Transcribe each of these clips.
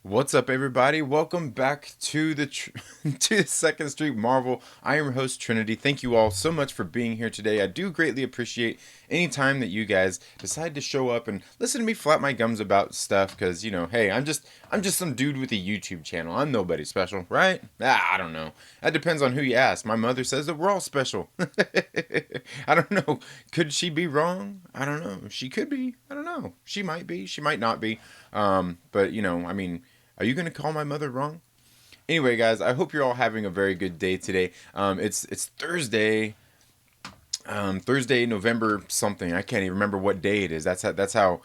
What's up, everybody? Welcome back to the to the Second Street Marvel. I am your host Trinity. Thank you all so much for being here today. I do greatly appreciate any time that you guys decide to show up and listen to me flap my gums about stuff. Because hey, I'm just some dude with a YouTube channel. I'm nobody special, right? I don't know. That depends on who you ask. My mother says that we're all special. I don't know. Could she be wrong? I don't know. She could be. I don't know. She might be. She might not be. But I mean. Are you gonna call my mother wrong? Anyway, guys, I hope you're all having a very good day today. It's Thursday, Thursday, November something. I can't even remember what day it is. That's how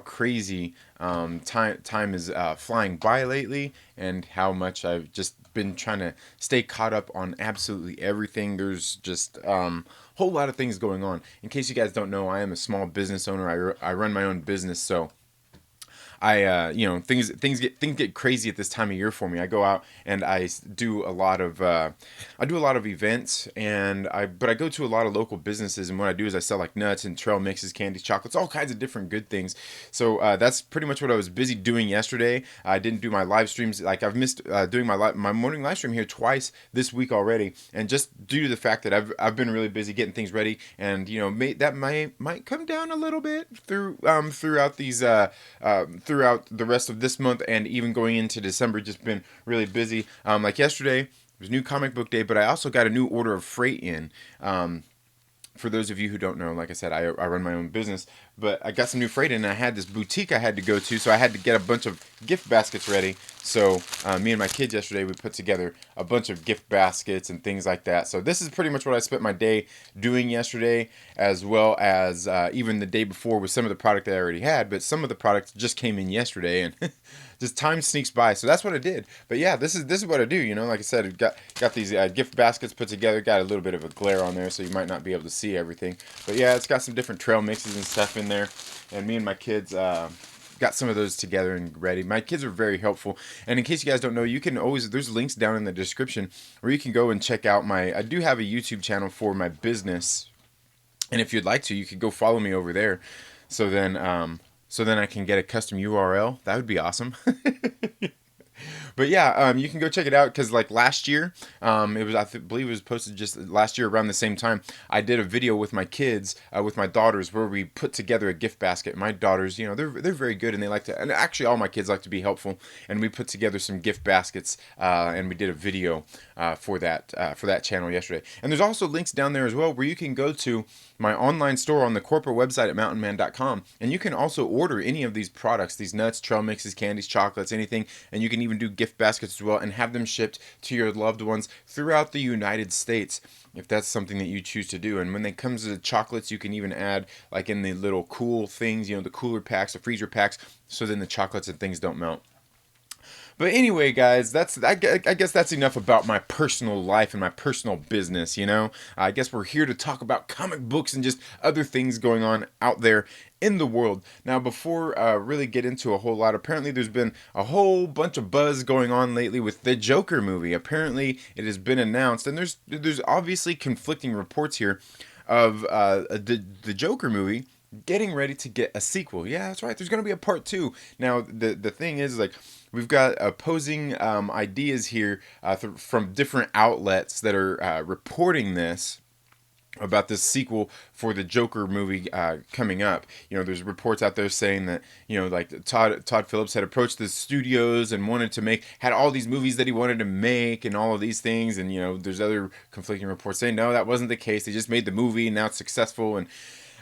crazy time is flying by lately, and how much I've just been trying to stay caught up on absolutely everything. There's just whole lot of things going on. In case you guys don't know, I am a small business owner. I run my own business, so things get crazy at this time of year for me. I go out and do a lot of events, but I go to a lot of local businesses, and what I do is I sell like nuts and trail mixes, candies, chocolates, all kinds of different good things. So that's pretty much what I was busy doing yesterday. I didn't do my live streams. Like, I've missed doing my morning live stream here twice this week already, and just due to the fact that I've been really busy getting things ready, and that might come down a little bit throughout the rest of this month, and even going into December. Just been really busy. Like yesterday, it was new comic book day, but I also got a new order of freight in. For those of you who don't know, like I said, I run my own business, but I got some new freight in, and I had this boutique I had to go to, so I had to get a bunch of gift baskets ready. So me and my kids yesterday, we put together a bunch of gift baskets and things like that. So this is pretty much what I spent my day doing yesterday, as well as even the day before with some of the product that I already had, but some of the products just came in yesterday, and just time sneaks by. So that's what I did. But yeah, this is what I do. Like I said, I got these gift baskets put together. Got a little bit of a glare on there, so you might not be able to see everything. But yeah, it's got some different trail mixes and stuff in there. And me and my kids got some of those together and ready. My kids are very helpful. And in case you guys don't know, you can always, there's links down in the description where you can go and check out I do have a YouTube channel for my business. And if you'd like to, you could go follow me over there. So then I can get a custom URL. That would be awesome. But yeah, you can go check it out, because like last year, it was believe it was posted just last year around the same time. I did a video with my kids, with my daughters, where we put together a gift basket. My daughters, they're very good, and they like to, and actually all my kids like to be helpful. And we put together some gift baskets, and we did a video for that channel yesterday. And there's also links down there as well where you can go to my online store on the corporate website at mountainman.com, and you can also order any of these products, these nuts, trail mixes, candies, chocolates, anything, and you can even do gift baskets as well, and have them shipped to your loved ones throughout the United States, if that's something that you choose to do. And when it comes to the chocolates, you can even add, like, in the little cool things, the cooler packs, the freezer packs, so then the chocolates and things don't melt. But anyway, guys, I guess that's enough about my personal life and my personal business. I guess we're here to talk about comic books and just other things going on out there in the world. Now, before really get into a whole lot, apparently there's been a whole bunch of buzz going on lately with the Joker movie. Apparently, it has been announced, and there's obviously conflicting reports here of the Joker movie getting ready to get a sequel. Yeah, that's right. There's going to be a part two. Now, the thing is, like, we've got opposing ideas here from different outlets that are reporting this, about this sequel for the Joker movie coming up. There's reports out there saying that, like Todd Phillips had approached the studios and had all these movies that he wanted to make and all of these things. And, there's other conflicting reports saying, no, that wasn't the case. They just made the movie and now it's successful. And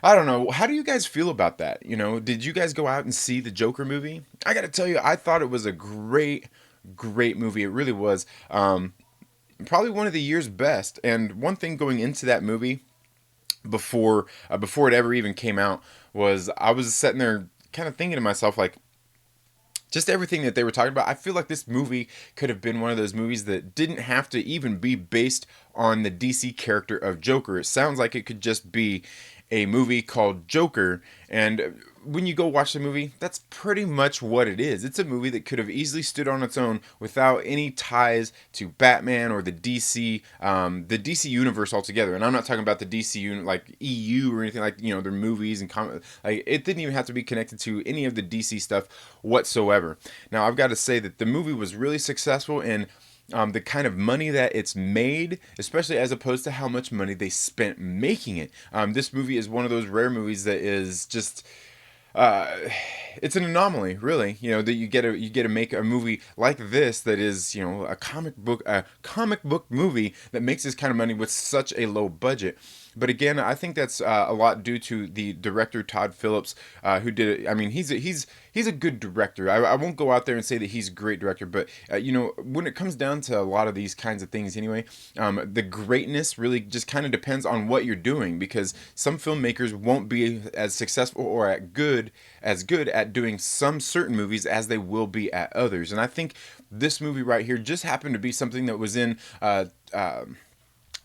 I don't know. How do you guys feel about that? Did you guys go out and see the Joker movie? I got to tell you, I thought it was a great, great movie. It really was. Probably one of the year's best. And one thing going into that movie, before it ever even came out, was I was sitting there kind of thinking to myself, like, just everything that they were talking about. I feel like this movie could have been one of those movies that didn't have to even be based on the DC character of Joker. It sounds like it could just be a movie called Joker. And when you go watch the movie, that's pretty much what it is. It's a movie that could have easily stood on its own without any ties to Batman or the DC universe altogether. And I'm not talking about the like EU or anything like their movies and like it didn't even have to be connected to any of the DC stuff whatsoever. Now I've got to say that the movie was really successful in the kind of money that it's made, especially as opposed to how much money they spent making it. This movie is one of those rare movies that is just uh, it's an anomaly, really. That you get to make a movie like this that is a comic book movie that makes this kind of money with such a low budget. But again, I think that's a lot due to the director Todd Phillips, who did it. I mean, he's a good director. I won't go out there and say that he's a great director, but when it comes down to a lot of these kinds of things, anyway, the greatness really just kind of depends on what you're doing, because some filmmakers won't be as successful or as good at doing some certain movies as they will be at others. And I think this movie right here just happened to be something that was in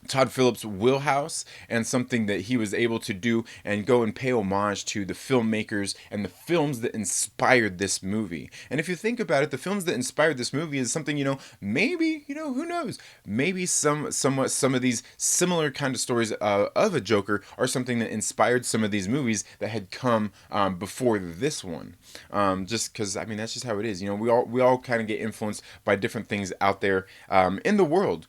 Todd Phillips' wheelhouse, and something that he was able to do and go and pay homage to the filmmakers and the films that inspired this movie. And if you think about it, the films that inspired this movie is something, maybe, who knows, maybe some of these similar kind of stories of a Joker are something that inspired some of these movies that had come before this one. Just because, I mean, that's just how it is. We all kind of get influenced by different things out there in the world.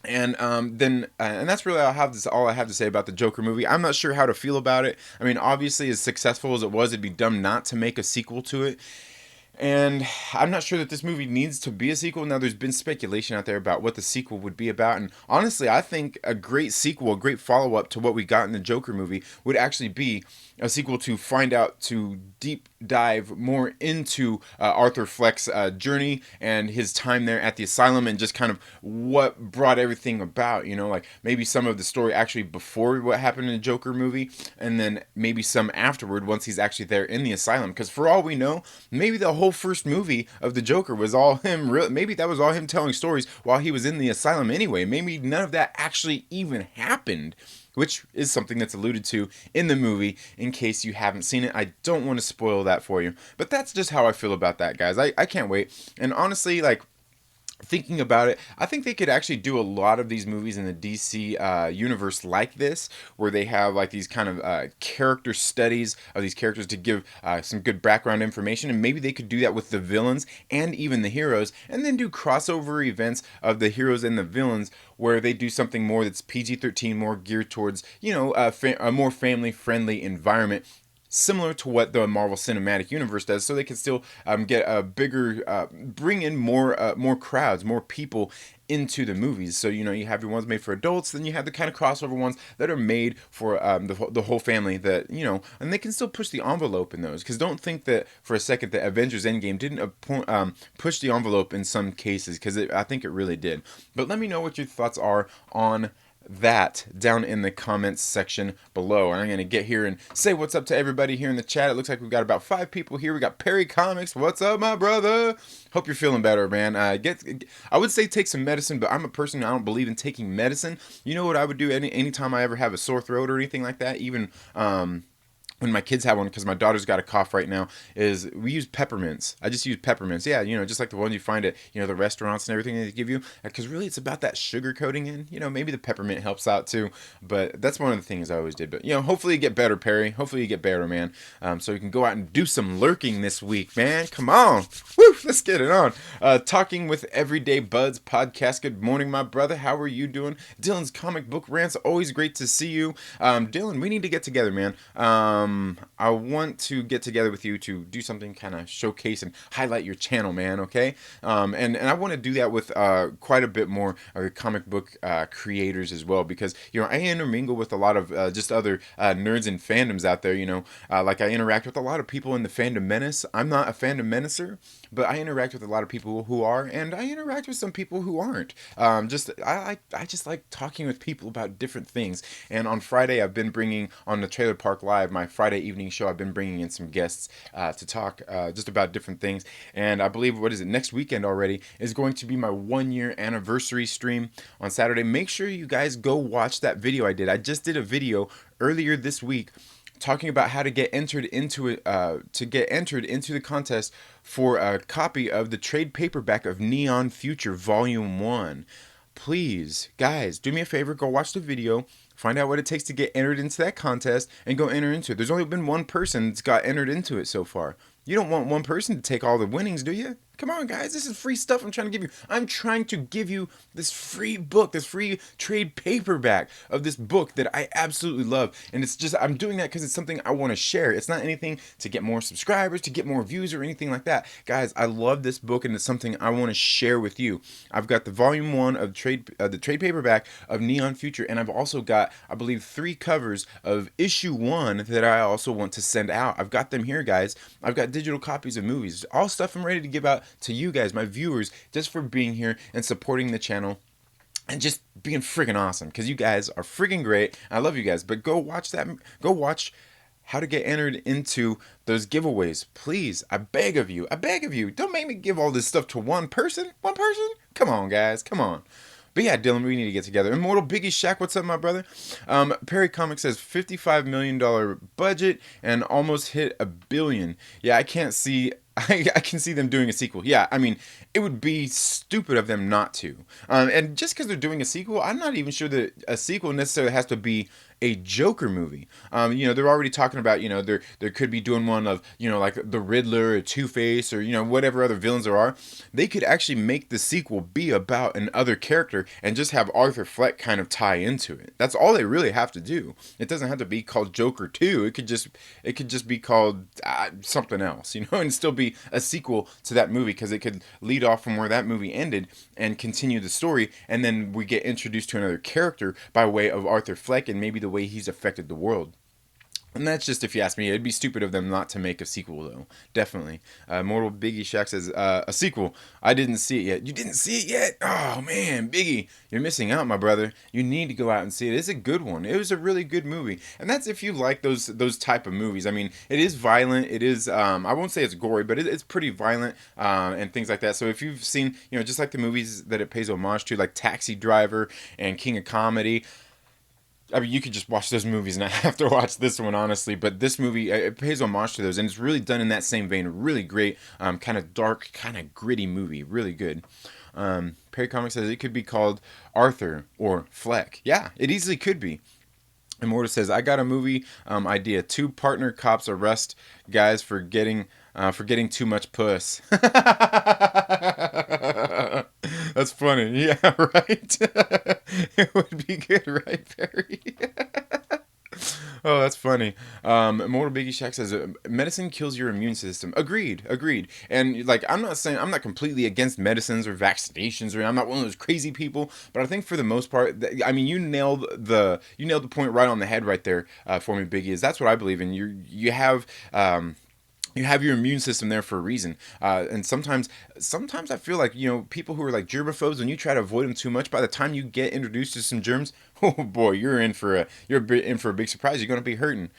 And that's really all I have to say about the Joker movie. I'm not sure how to feel about it. I mean, obviously, as successful as it was, it'd be dumb not to make a sequel to it. And I'm not sure that this movie needs to be a sequel. Now, there's been speculation out there about what the sequel would be about. And honestly, I think a great sequel, a great follow-up to what we got in the Joker movie would actually be a sequel to deep dive more into Arthur Fleck's journey and his time there at the asylum, and just kind of what brought everything about. Like maybe some of the story actually before what happened in the Joker movie, and then maybe some afterward once he's actually there in the asylum. Because for all we know, maybe the whole first movie of the Joker was all him. Maybe that was all him telling stories while he was in the asylum anyway. Maybe none of that actually even happened, which is something that's alluded to in the movie. In case you haven't seen it, I don't want to spoil that for you. But that's just how I feel about that, guys. I can't wait. And honestly, like, thinking about it, I think they could actually do a lot of these movies in the DC universe like this, where they have like these kind of character studies of these characters to give some good background information, and maybe they could do that with the villains and even the heroes, and then do crossover events of the heroes and the villains, where they do something more that's PG-13, more geared towards a more family-friendly environment, similar to what the Marvel Cinematic Universe does, so they can still get a bigger, bring in more crowds, more people into the movies. So you have your ones made for adults, then you have the kind of crossover ones that are made for the whole family. That and they can still push the envelope in those. Because don't think that for a second that Avengers Endgame didn't push the envelope in some cases, because I think it really did. But let me know what your thoughts are on that down in the comments section below. And I'm going to get here and say what's up to everybody here in the chat. It looks like we've got about 5 people here. We got Perry Comics. What's up, my brother? Hope you're feeling better, man. I would say take some medicine, but I'm a person, I don't believe in taking medicine. You know what I would do anytime I ever have a sore throat or anything like that, even when my kids have one, because my daughter's got a cough right now, is we use peppermints. I just use peppermints. Yeah, just like the ones you find at, the restaurants and everything they give you. Because really it's about that sugar coating in. Maybe the peppermint helps out too. But that's one of the things I always did. But, hopefully you get better, Perry. Hopefully you get better, man. So you can go out and do some lurking this week, man. Come on. Woo, let's get it on. Talking with Everyday Buds podcast. Good morning, my brother. How are you doing? Dylan's Comic Book Rants. Always great to see you. Dylan, we need to get together, man. I want to get together with you to do something kind of showcase and highlight your channel, man, okay? And I want to do that with quite a bit more comic book creators as well, because, I intermingle with a lot of just other nerds and fandoms out there, like I interact with a lot of people in the Fandom Menace. I'm not a Fandom Menacer, but I interact with a lot of people who are, and I interact with some people who aren't. I just like talking with people about different things. And on Friday, I've been bringing on the Trailer Park Live my Friday evening show, I've been bringing in some guests to talk just about different things. And I believe, what is it, next weekend already is going to be my 1 year anniversary stream on Saturday. Make sure you guys go watch that video I did. I just did a video earlier this week talking about how to get entered into it, the contest for a copy of the trade paperback of Neon Future Volume 1. Please, guys, do me a favor, go watch the video, find out what it takes to get entered into that contest, and go enter into it. There's only been one person that's got entered into it so far. You don't want one person to take all the winnings, do you? Come on, guys, this is free stuff I'm trying to give you. I'm trying to give you this free book, this free trade paperback of this book that I absolutely love. And it's just, I'm doing that because it's something I want to share. It's not anything to get more subscribers, to get more views, or anything like that. Guys, I love this book, and it's something I want to share with you. I've got the volume 1 of the trade paperback of Neon Future, and I've also got, I believe, 3 covers of issue 1 that I also want to send out. I've got them here, guys. I've got digital copies of movies, all stuff I'm ready to give out to you guys, my viewers, just for being here and supporting the channel and just being friggin' awesome, because you guys are friggin' great. I love you guys. But go watch how to get entered into those giveaways. Please, I beg of you, don't make me give all this stuff to one person. Come on, guys, come on. But yeah, Dylan, we need to get together. Immortal Biggie Shaq, what's up, my brother? Perry Comics says $55 million budget and almost hit $1 billion. Yeah, I can see them doing a sequel. Yeah, I mean, it would be stupid of them not to. And just because they're doing a sequel, I'm not even sure that a sequel necessarily has to be a Joker movie. They're already talking about, there could be doing one of, like the Riddler or Two-Face or, whatever other villains there are. They could actually make the sequel be about another character and just have Arthur Fleck kind of tie into it. That's all they really have to do. It doesn't have to be called Joker 2. It could just be called something else, and still be a sequel to that movie, because it could lead off from where that movie ended and continue the story, and then we get introduced to another character by way of Arthur Fleck and maybe the way he's affected the world. And that's just, if you ask me, it'd be stupid of them not to make a sequel, though. Definitely. Mortal Biggie Shaq says, a sequel. I didn't see it yet. You didn't see it yet? Oh, man, Biggie, you're missing out, my brother. You need to go out and see it. It's a good one. It was a really good movie. And that's if you like those type of movies. I mean, it is violent. It is, I won't say it's gory, but it's pretty violent and things like that. So if you've seen, just like the movies that it pays homage to, like Taxi Driver and King of Comedy, I mean, you could just watch those movies and not have to watch this one, honestly. But this movie, it pays homage to those, and it's really done in that same vein. Really great, kind of dark, kind of gritty movie. Really good. Perry Comics says it could be called Arthur or Fleck. Yeah, it easily could be. Immortal says, I got a movie idea. 2 partner cops arrest guys for getting too much puss. That's funny. Yeah, right? It would be good, right, Perry? Oh, that's funny. Immortal Biggie Shaq says, medicine kills your immune system. Agreed. And like, I'm not completely against medicines or vaccinations, or I'm not one of those crazy people, but I think for the most part, I mean, you nailed the point right on the head right there for me, Biggie. Is that's what I believe in. You have your immune system there for a reason. And sometimes I feel like, people who are like germaphobes, when you try to avoid them too much, by the time you get introduced to some germs, oh boy, you're in for a big surprise. You're going to be hurting.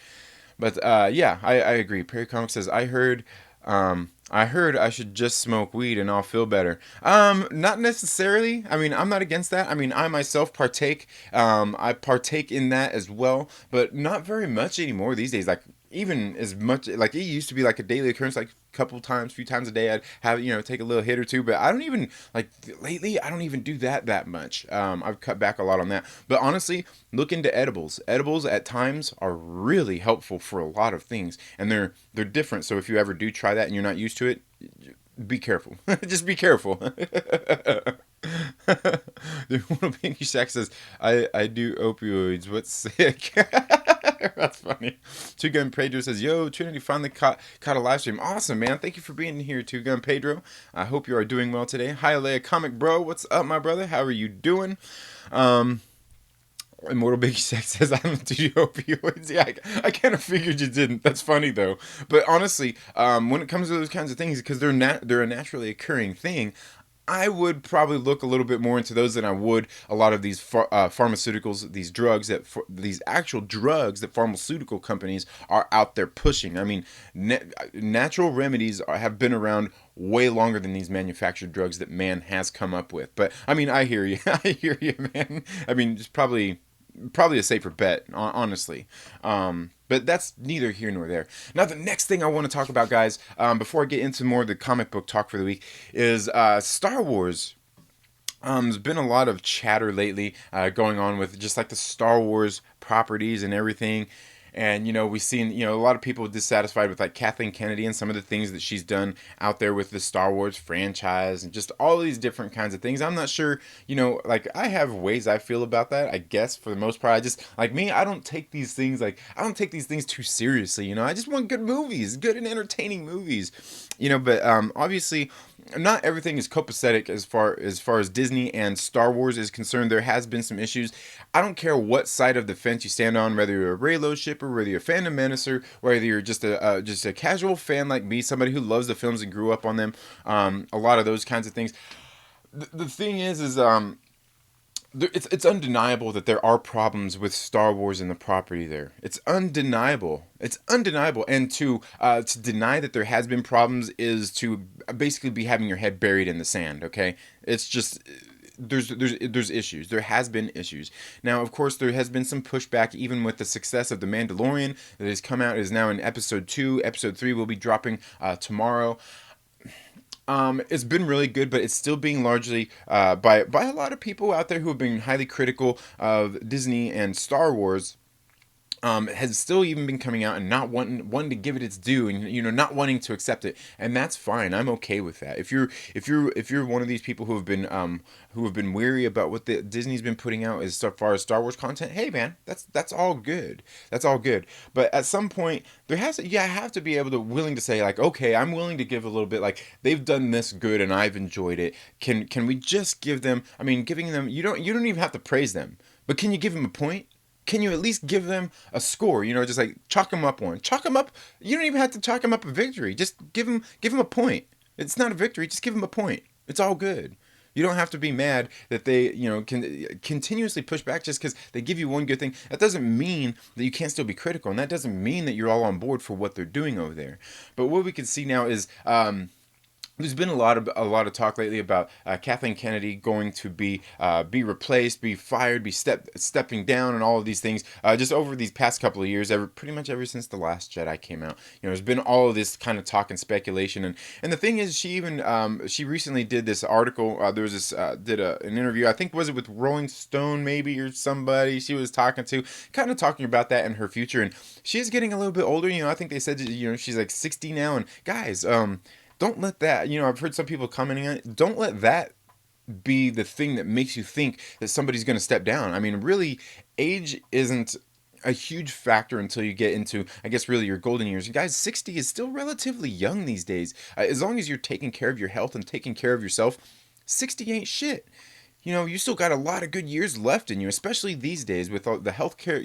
But yeah, I agree. Perry Comics says, I heard I should just smoke weed and I'll feel better. Not necessarily. I mean, I'm not against that. I mean, I myself partake. I partake in that as well, but not very much anymore these days. Like, even as much, like, it used to be like a daily occurrence, like few times a day I'd have, take a little hit or two, but I don't even, like, lately I don't even do that much. I've cut back a lot on that. But honestly, look into edibles. Edibles at times are really helpful for a lot of things, and they're different. So if you ever do try that and you're not used to it, be careful. Just be careful. The little Pinky Shack says, I do opioids. What's sick? That's funny. Two Gun Pedro says, yo, Trinity finally caught a live stream. Awesome, man. Thank you for being here, Two Gun Pedro. I hope you are doing well today. Hi, Alea Comic Bro. What's up, my brother? How are you doing? Immortal Biggie Sex says, I don't do opioids. Yeah, I kind of figured you didn't. That's funny, though. But honestly, when it comes to those kinds of things, because they're a naturally occurring thing, I would probably look a little bit more into those than I would a lot of these pharmaceuticals, these drugs these actual drugs that pharmaceutical companies are out there pushing. I mean, natural remedies have been around way longer than these manufactured drugs that man has come up with. But I mean, I hear you, I hear you, man. I mean, it's probably a safer bet, honestly. But that's neither here nor there. Now, the next thing I want to talk about, guys, before I get into more of the comic book talk for the week, is Star Wars. There's been a lot of chatter lately going on with just like the Star Wars properties and everything. And, we've seen, a lot of people dissatisfied with like Kathleen Kennedy and some of the things that she's done out there with the Star Wars franchise and just all these different kinds of things. I'm not sure, like I have ways I feel about that, I guess, for the most part. I just, like me, I don't take these things too seriously. I just want good movies, good and entertaining movies, but obviously not everything is copacetic as far as Disney and Star Wars is concerned. There has been some issues. I don't care what side of the fence you stand on, whether you're a Raylo shipper, whether you're a fandom menacer, whether you're just a casual fan like me, somebody who loves the films and grew up on them. A lot of those kinds of things. The thing is it's undeniable that there are problems with Star Wars and the property there. It's undeniable. It's undeniable. And to deny that there has been problems is to basically be having your head buried in the sand, okay? It's just there's issues. There has been issues. Now, of course, there has been some pushback even with the success of The Mandalorian that has come out. It is now in episode 2. Episode 3 will be dropping tomorrow. It's been really good, but it's still being largely by a lot of people out there who have been highly critical of Disney and Star Wars. Has still even been coming out and not wanting to give it its due, and not wanting to accept it, and that's fine. I'm okay with that. If you're one of these people who have been weary about what the Disney's been putting out as far as Star Wars content, hey man, that's all good. That's all good. But at some point, I have to be able to willing to say like, okay, I'm willing to give a little bit. Like they've done this good and I've enjoyed it. Can we just give them? I mean, giving them you don't even have to praise them, but can you give them a point? Can you at least give them a score? Just like chalk them up one. Chalk them up. You don't even have to chalk them up a victory. Just give them a point. It's not a victory. Just give them a point. It's all good. You don't have to be mad that they, can continuously push back just because they give you one good thing. That doesn't mean that you can't still be critical, and that doesn't mean that you're all on board for what they're doing over there. But what we can see now is there's been a lot of talk lately about Kathleen Kennedy going to be replaced, be fired, be stepping down, and all of these things just over these past couple of years. Pretty much ever since The Last Jedi came out, there's been all of this kind of talk and speculation. And the thing is, she recently did this article. There was this did an interview. I think was it with Rolling Stone maybe or somebody she was talking to, kind of talking about that and her future. And she is getting a little bit older. I think they said she's like 60 now. And guys, don't let that, I've heard some people commenting on it. Don't let that be the thing that makes you think that somebody's going to step down. I mean, really, age isn't a huge factor until you get into, I guess, really your golden years. And guys, 60 is still relatively young these days. As long as you're taking care of your health and taking care of yourself, 60 ain't shit. You still got a lot of good years left in you, especially these days with all the healthcare,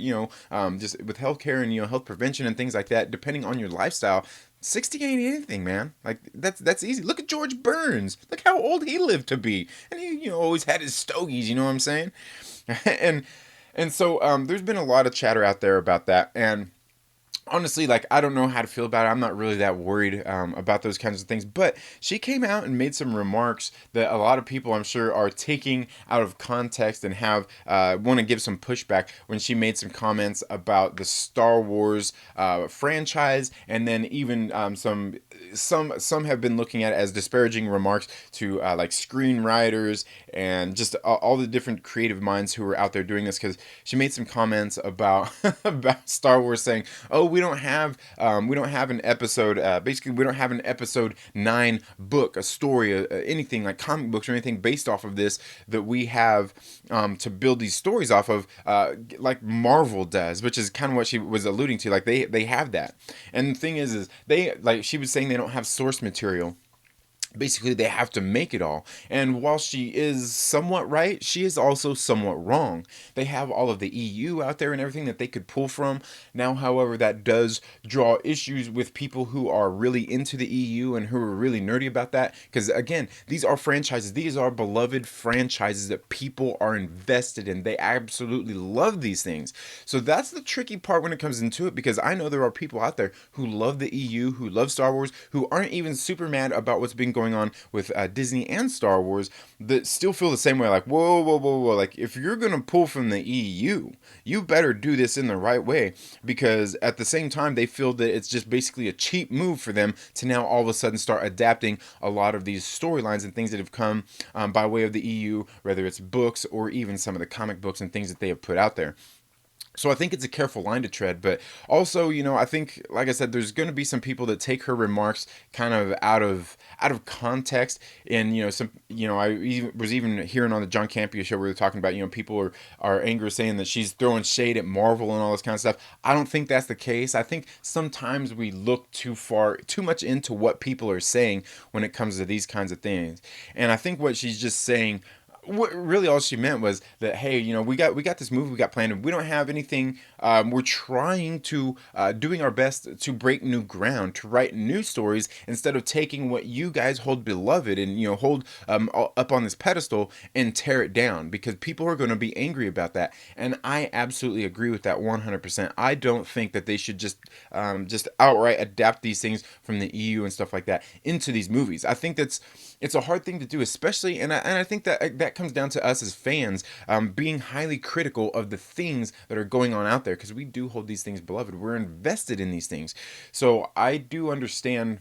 just with healthcare and, health prevention and things like that, depending on your lifestyle. 60 ain't anything, man. Like that's easy. Look at George Burns. Look how old he lived to be. And he, always had his stogies, you know what I'm saying? and so there's been a lot of chatter out there about that. And honestly, like, I don't know how to feel about it. I'm not really that worried about those kinds of things. But she came out and made some remarks that a lot of people, I'm sure, are taking out of context and have want to give some pushback when she made some comments about the Star Wars franchise, and then even some have been looking at it as disparaging remarks to like screenwriters and just all the different creative minds who are out there doing this, because she made some comments about about Star Wars, saying, "Oh, we don't have an episode. Basically, we don't have an episode 9 book, a story, anything like comic books or anything based off of this that we have to build these stories off of, like Marvel does," which is kind of what she was alluding to. Like they have that, and the thing is they, like she was saying, they don't have source material. basically they have to make it all. And while she is somewhat right, she is also somewhat wrong. They have all of the EU out there and everything that they could pull from. Now, however, that does draw issues with people who are really into the EU and who are really nerdy about that, because again, these are franchises, these are beloved franchises that people are invested in. They absolutely love these things. So that's the tricky part when it comes into it, because I know there are people out there who love the EU, who love Star Wars, who aren't even super mad about what's been going on with Disney and Star Wars, that still feel the same way. Like, whoa, whoa, whoa, whoa. Like, if you're going to pull from the EU, you better do this in the right way. Because at the same time, they feel that it's just basically a cheap move for them to now all of a sudden start adapting a lot of these storylines and things that have come by way of the EU, whether it's books or even some of the comic books and things that they have put out there. So I think it's a careful line to tread, but also, I think, like I said, there's going to be some people that take her remarks kind of out of context, and was even hearing on the John Campea show where they're talking about, people are angry, saying that she's throwing shade at Marvel and all this kind of stuff. I don't think that's the case. I think sometimes we look too much into what people are saying when it comes to these kinds of things, and I think what she's just saying, what really all she meant was that, hey, we got this movie we got planned, and we don't have anything. We're trying to doing our best to break new ground, to write new stories, instead of taking what you guys hold beloved and hold up on this pedestal and tear it down, because people are going to be angry about that. And I absolutely agree with that 100%. I don't think that they should just outright adapt these things from the EU and stuff like that into these movies. I think it's a hard thing to do, especially, and I think that comes down to us as fans, being highly critical of the things that are going on out there, because we do hold these things beloved. We're invested in these things. So I understand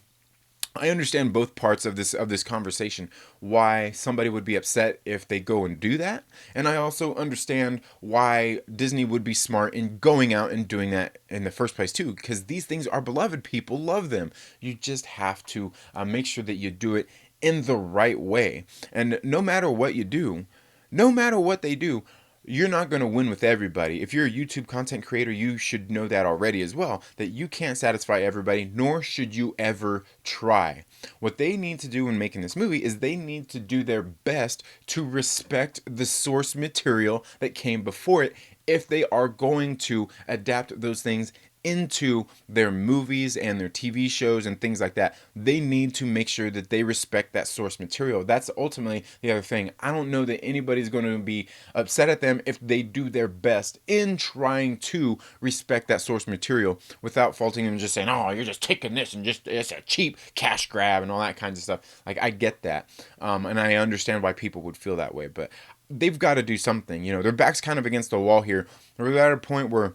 both parts of this conversation, why somebody would be upset if they go and do that, and I also understand why Disney would be smart in going out and doing that in the first place too, because these things are beloved. People love them. You just have to make sure that you do it in the right way. And no matter what you do, no matter what they do, you're not going to win with everybody. If you're a YouTube content creator, you should know that already as well, that you can't satisfy everybody, nor should you ever try. What they need to do in making this movie is they need to do their best to respect the source material that came before it, if they are going to adapt those things into their movies and their TV shows and things like that. They need to make sure that they respect that source material. That's ultimately the other thing. I don't know that anybody's going to be upset at them if they do their best in trying to respect that source material without faulting them, just saying, oh, you're just taking this and just, it's a cheap cash grab and all that kinds of stuff. Like, I get that. And I understand why people would feel that way, but they've got to do something. Their back's kind of against the wall here. We're at a point where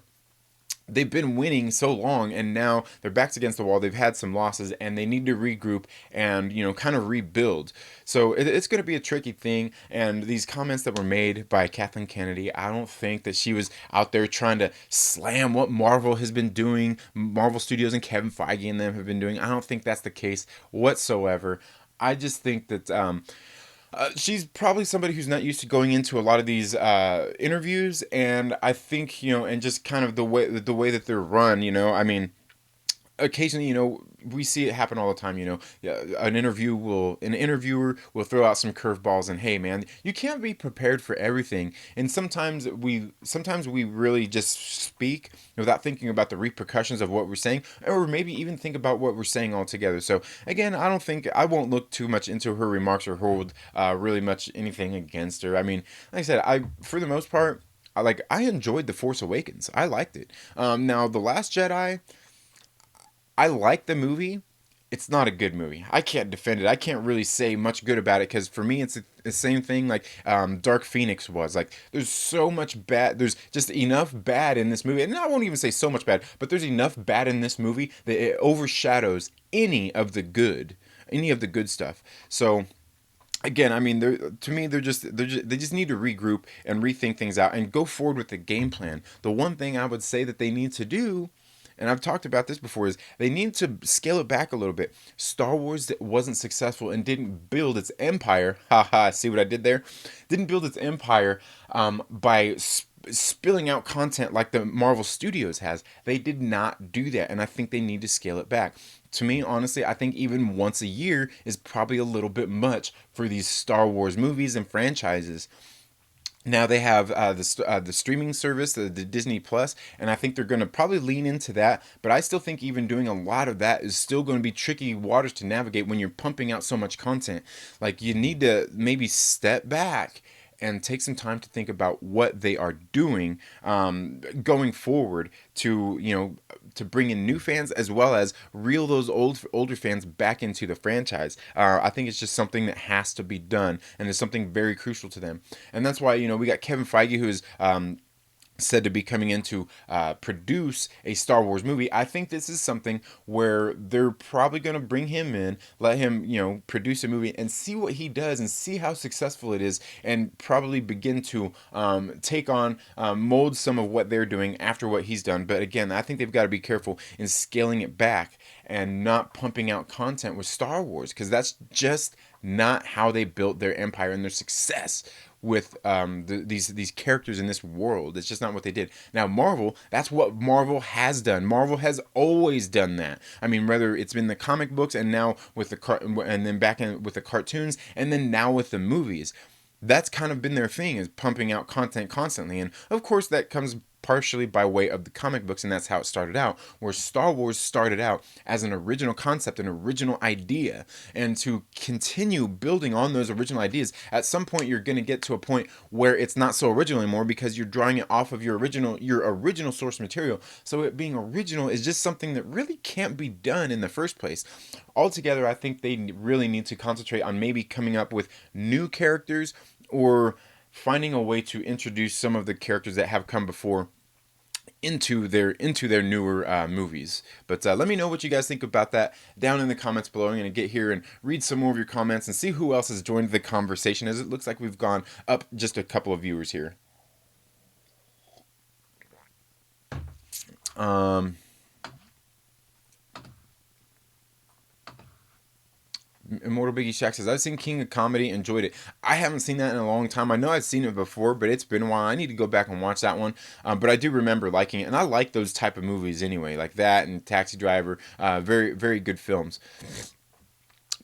they've been winning so long, and now their back's against the wall. They've had some losses, and they need to regroup and kind of rebuild. So it's going to be a tricky thing. And these comments that were made by Kathleen Kennedy, I don't think that she was out there trying to slam what Marvel has been doing, Marvel Studios and Kevin Feige and them have been doing. I don't think that's the case whatsoever. I just think that she's probably somebody who's not used to going into a lot of these interviews, and I think, and just kind of the way that they're run. I mean, occasionally, we see it happen all the time. Yeah, an interviewer will throw out some curveballs, and hey, man, you can't be prepared for everything. And sometimes we really just speak without thinking about the repercussions of what we're saying, or maybe even think about what we're saying altogether. So again, I won't look too much into her remarks or hold really much anything against her. I mean, like I said, for the most part, I enjoyed The Force Awakens. I liked it. Now, The Last Jedi, I like the movie. It's not a good movie. I can't defend it. I can't really say much good about it, because for me, it's the same thing like Dark Phoenix was. Like, there's so much bad. There's just enough bad in this movie, and I won't even say so much bad, but there's enough bad in this movie that it overshadows any of the good stuff. So again, I mean, to me, they just need to regroup and rethink things out and go forward with the game plan. The one thing I would say that they need to do, and I've talked about this before, is they need to scale it back a little bit. Star Wars that wasn't successful and didn't build its empire, haha, see what I did there? Didn't build its empire by spilling out content like the Marvel Studios has. They did not do that, and I think they need to scale it back. To me, honestly, I think even once a year is probably a little bit much for these Star Wars movies and franchises. Now they have the streaming service, the Disney Plus, and I think they're going to probably lean into that. But I still think even doing a lot of that is still going to be tricky waters to navigate when you're pumping out so much content. Like you need to maybe step back and take some time to think about what they are doing going forward to to bring in new fans as well as reel those older fans back into the franchise. I think it's just something that has to be done, and it's something very crucial to them. And that's why we got Kevin Feige, who's said to be coming in to produce a Star Wars movie. I think this is something where they're probably going to bring him in, let him, produce a movie and see what he does and see how successful it is, and probably begin to take on, mold some of what they're doing after what he's done. But again, I think they've got to be careful in scaling it back and not pumping out content with Star Wars, because that's just not how they built their empire and their success with these characters in this world. It's just not what they did. Now Marvel, that's what Marvel has done. Marvel has always done that. I mean, whether it's been the comic books and now with and then back in with the cartoons and then now with the movies. That's kind of been their thing, is pumping out content constantly. And of course that comes partially by way of the comic books, and that's how it started out, where Star Wars started out as an original concept, an original idea. And to continue building on those original ideas, at some point you're going to get to a point where it's not so original anymore, because you're drawing it off of your original source material. So it being original is just something that really can't be done in the first place. Altogether, I think they really need to concentrate on maybe coming up with new characters, or finding a way to introduce some of the characters that have come before into their newer movies. But let me know what you guys think about that down in the comments below. I'm going to get here and read some more of your comments and see who else has joined the conversation, as it looks like we've gone up just a couple of viewers here. Immortal Biggie Shack says, I've seen King of Comedy, enjoyed it. I haven't seen that in a long time. I know I've seen it before, but it's been a while. I need to go back and watch that one. But I do remember liking it, and I like those type of movies anyway, like that and Taxi Driver. Very, very good films.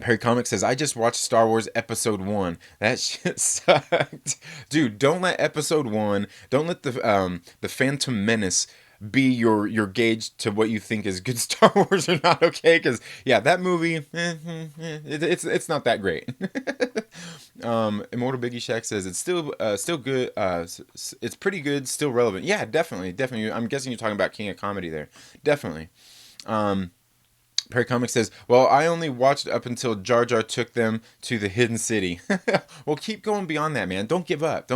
Perry Comics says, I just watched Star Wars Episode 1. That shit sucked. Dude, don't let Episode 1, don't let the Phantom Menace be your gauge to what you think is good Star Wars or not, okay? Because, yeah, that movie, it's not that great. Immortal Biggie Shack says, it's still good. It's pretty good, still relevant. Yeah, definitely. I'm guessing you're talking about King of Comedy there. Definitely. Perry Comics says, well, I only watched up until Jar Jar took them to the hidden city. Well, keep going beyond that, man. Don't give up.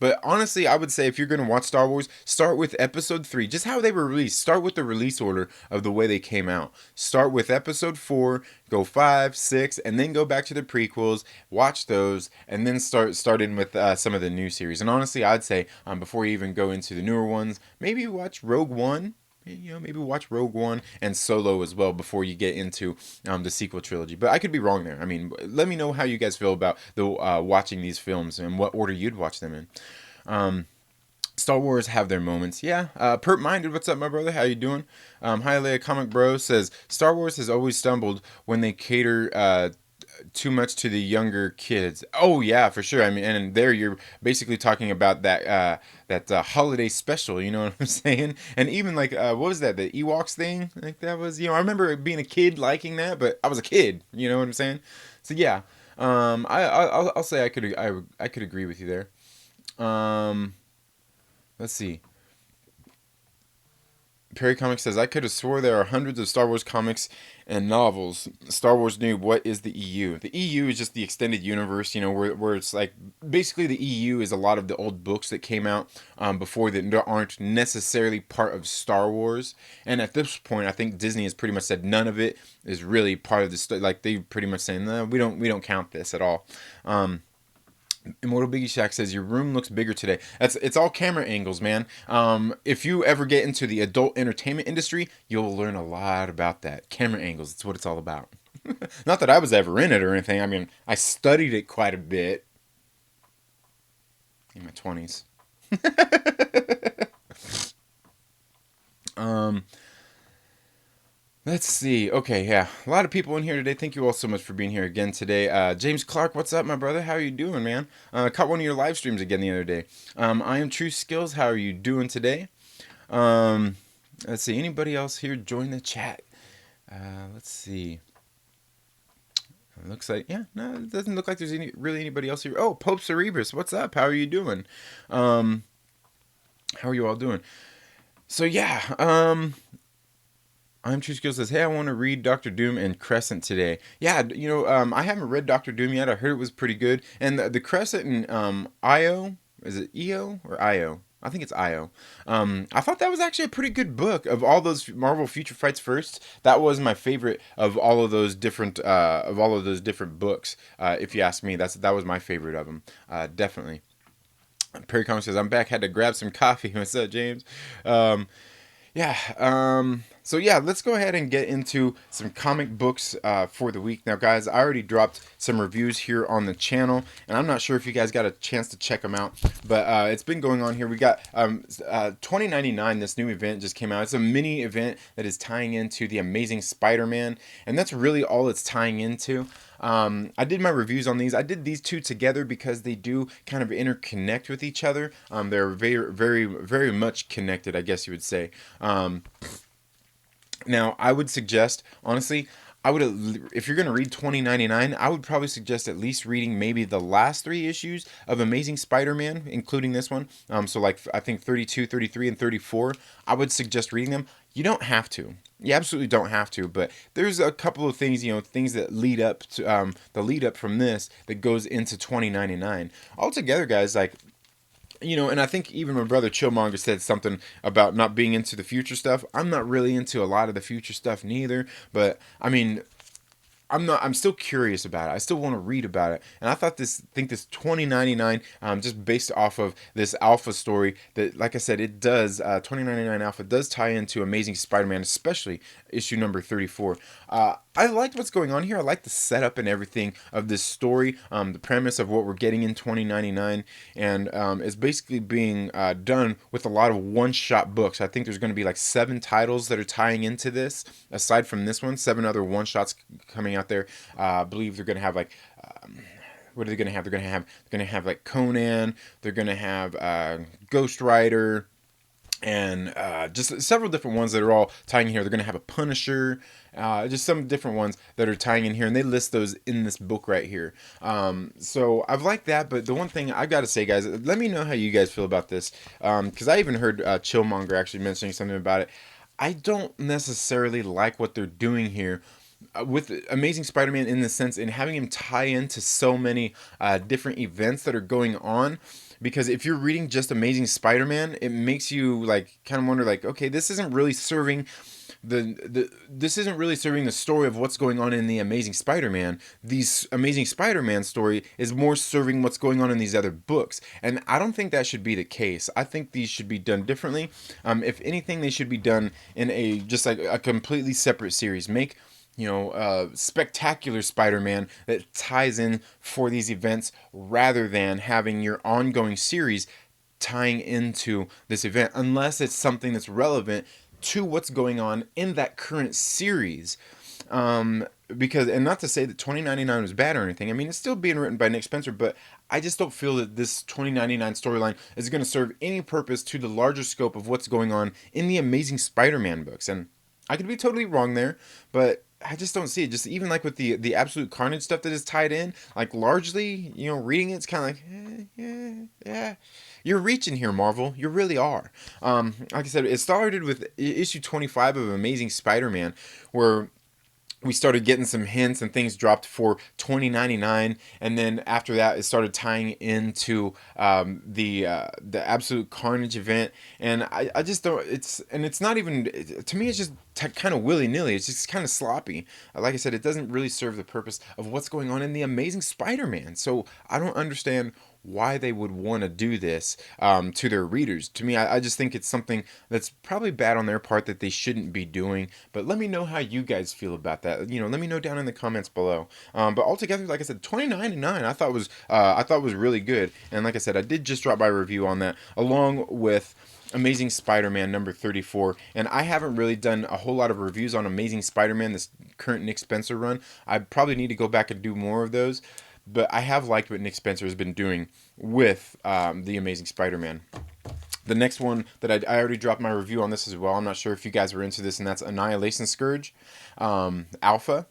But honestly, I would say if you're going to watch Star Wars, start with Episode 3, just how they were released. Start with the release order of the way they came out. Start with Episode 4, go 5, 6, and then go back to the prequels, watch those, and then start in with some of the new series. And honestly, I'd say before you even go into the newer ones, maybe watch Rogue One. Maybe watch Rogue One and Solo as well before you get into the sequel trilogy. But I could be wrong there. I mean, let me know how you guys feel about the watching these films and what order you'd watch them in. Star Wars have their moments. Yeah. Pert Minded, what's up, my brother? How you doing? Hi, Leia Comic Bro says, Star Wars has always stumbled when they cater too much to the younger kids. Oh yeah, for sure. I mean, and there you're basically talking about that holiday special. You know what I'm saying? And even like what was that? The Ewoks thing? Like that was, I remember being a kid liking that, but I was a kid. You know what I'm saying? So yeah, I'll say I could agree with you there. Let's see. Perry Comics says, I could have swore there are hundreds of Star Wars comics and novels. Star Wars Noob, what is the EU? The EU is just the extended universe, where it's like, basically the EU is a lot of the old books that came out before that aren't necessarily part of Star Wars. And at this point, I think Disney has pretty much said none of it is really part of the story. Like, they pretty much saying, no, we don't count this at all. Immortal Biggie Shack says, your room looks bigger today. It's all camera angles, man. If you ever get into the adult entertainment industry, you'll learn a lot about that. Camera angles, it's what it's all about. Not that I was ever in it or anything. I mean, I studied it quite a bit in my 20s. Let's see. Okay, yeah, a lot of people in here today. Thank you all so much for being here again today. James Clark, what's up, my brother? How are you doing, man? Caught one of your live streams again the other day. I am True Skills. How are you doing today? Um, let's see. Anybody else here join the chat? Let's see. It looks like, yeah, no, it doesn't look like there's really anybody else here. Oh, Pope Cerebrus, what's up? How are you doing? Um, how are you all doing? So yeah, I'm True Skills says, hey, I want to read Doctor Doom and Crescent today. Yeah, I haven't read Doctor Doom yet. I heard it was pretty good. And the Crescent and Io, is it EO or Io? I think it's Io. I thought that was actually a pretty good book. Of all those Marvel Future Fights First, that was my favorite of all of those different books. If you ask me, that was my favorite of them. Definitely. Perry Comics says, I'm back. Had to grab some coffee. What's up, James? Yeah. So yeah, let's go ahead and get into some comic books for the week. Now, guys, I already dropped some reviews here on the channel, and I'm not sure if you guys got a chance to check them out, but it's been going on here. We got 2099. This new event just came out. It's a mini event that is tying into the Amazing Spider-Man, and that's really all it's tying into. I did my reviews on these. I did these two together because they do kind of interconnect with each other. They're very, very, very much connected, I guess you would say. Now, I would suggest, honestly, if you're going to read 2099, I would probably suggest at least reading maybe the last three issues of Amazing Spider-Man, including this one. So like I think 32, 33, and 34. I would suggest reading them. You don't have to. You absolutely don't have to, but there's a couple of things, things that lead up to the lead up from this that goes into 2099. Altogether, guys, like, and I think even my brother Chillmonger said something about not being into the future stuff. I'm not really into a lot of the future stuff neither, but I mean, I'm still curious about it. I still want to read about it. And I think this 2099, just based off of this alpha story that, like I said, it does, 2099 alpha does tie into Amazing Spider-Man, especially issue number 34. I liked what's going on here. I like the setup and everything of this story, the premise of what we're getting in 2099, and it's basically being done with a lot of one-shot books. I think there's going to be like 7 titles that are tying into this, aside from this one, 7 other one-shots coming out there. I believe they're going to have like what are they going to have? They're going to have like Conan. They're going to have Ghost Rider, and just several different ones that are all tying in here. They're going to have a Punisher, just some different ones that are tying in here, and they list those in this book right here. So I've liked that, but the one thing I've got to say, guys, let me know how you guys feel about this, because I even heard Chillmonger actually mentioning something about it. I don't necessarily like what they're doing here with Amazing Spider-Man in the sense in having him tie into so many different events that are going on. Because if you're reading just Amazing Spider-Man, it makes you like kind of wonder, like, okay, this isn't really serving this isn't really serving the story of what's going on in the Amazing Spider-Man. These Amazing Spider-Man story is more serving what's going on in these other books, and I don't think that should be the case. I think these should be done differently. If anything, they should be done in a just like a completely separate series. Make spectacular Spider-Man that ties in for these events rather than having your ongoing series tying into this event, unless it's something that's relevant to what's going on in that current series. Because, and not to say that 2099 was bad or anything. I mean, it's still being written by Nick Spencer, but I just don't feel that this 2099 storyline is going to serve any purpose to the larger scope of what's going on in the Amazing Spider-Man books. And I could be totally wrong there, but I just don't see it. Just even like with the Absolute Carnage stuff that is tied in, like largely, reading it's kind of like, yeah. You're reaching here, Marvel. You really are. Like I said, it started with issue 25 of Amazing Spider-Man, where we started getting some hints and things dropped for 2099, and then after that it started tying into the Absolute Carnage event, and I just don't, it's not even, to me it's just kind of willy-nilly. It's just kind of sloppy. Like I said, it doesn't really serve the purpose of what's going on in the Amazing Spider-Man, so I don't understand why they would want to do this to their readers. To me, I just think it's something that's probably bad on their part that they shouldn't be doing. But let me know how you guys feel about that. Let me know down in the comments below. But altogether, like I said, 2099 I thought was really good. And like I said, I did just drop my review on that, along with Amazing Spider-Man number 34. And I haven't really done a whole lot of reviews on Amazing Spider-Man, this current Nick Spencer run. I probably need to go back and do more of those. But I have liked what Nick Spencer has been doing with the Amazing Spider-Man. The next one that I already dropped my review on this as well. I'm not sure if you guys were into this, and that's Annihilation Scourge Alpha.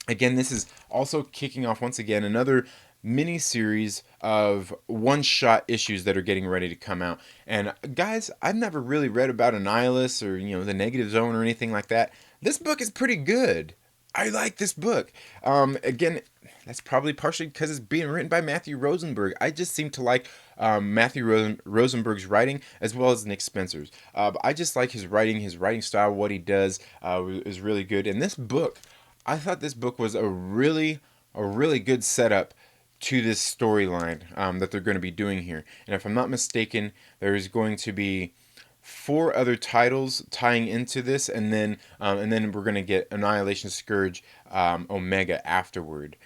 Again, this is also kicking off once again another mini series of one shot issues that are getting ready to come out. And guys, I've never really read about Annihilus or the Negative Zone or anything like that. This book is pretty good. I like this book. Again, that's probably partially because it's being written by Matthew Rosenberg. I just seem to like Matthew Rosenberg's writing as well as Nick Spencer's. I just like his writing style, what he does is really good. And this book, I thought this book was a really good setup to this storyline that they're going to be doing here. And if I'm not mistaken, there's going to be 4 other titles tying into this, and then we're going to get Annihilation Scourge Omega afterward.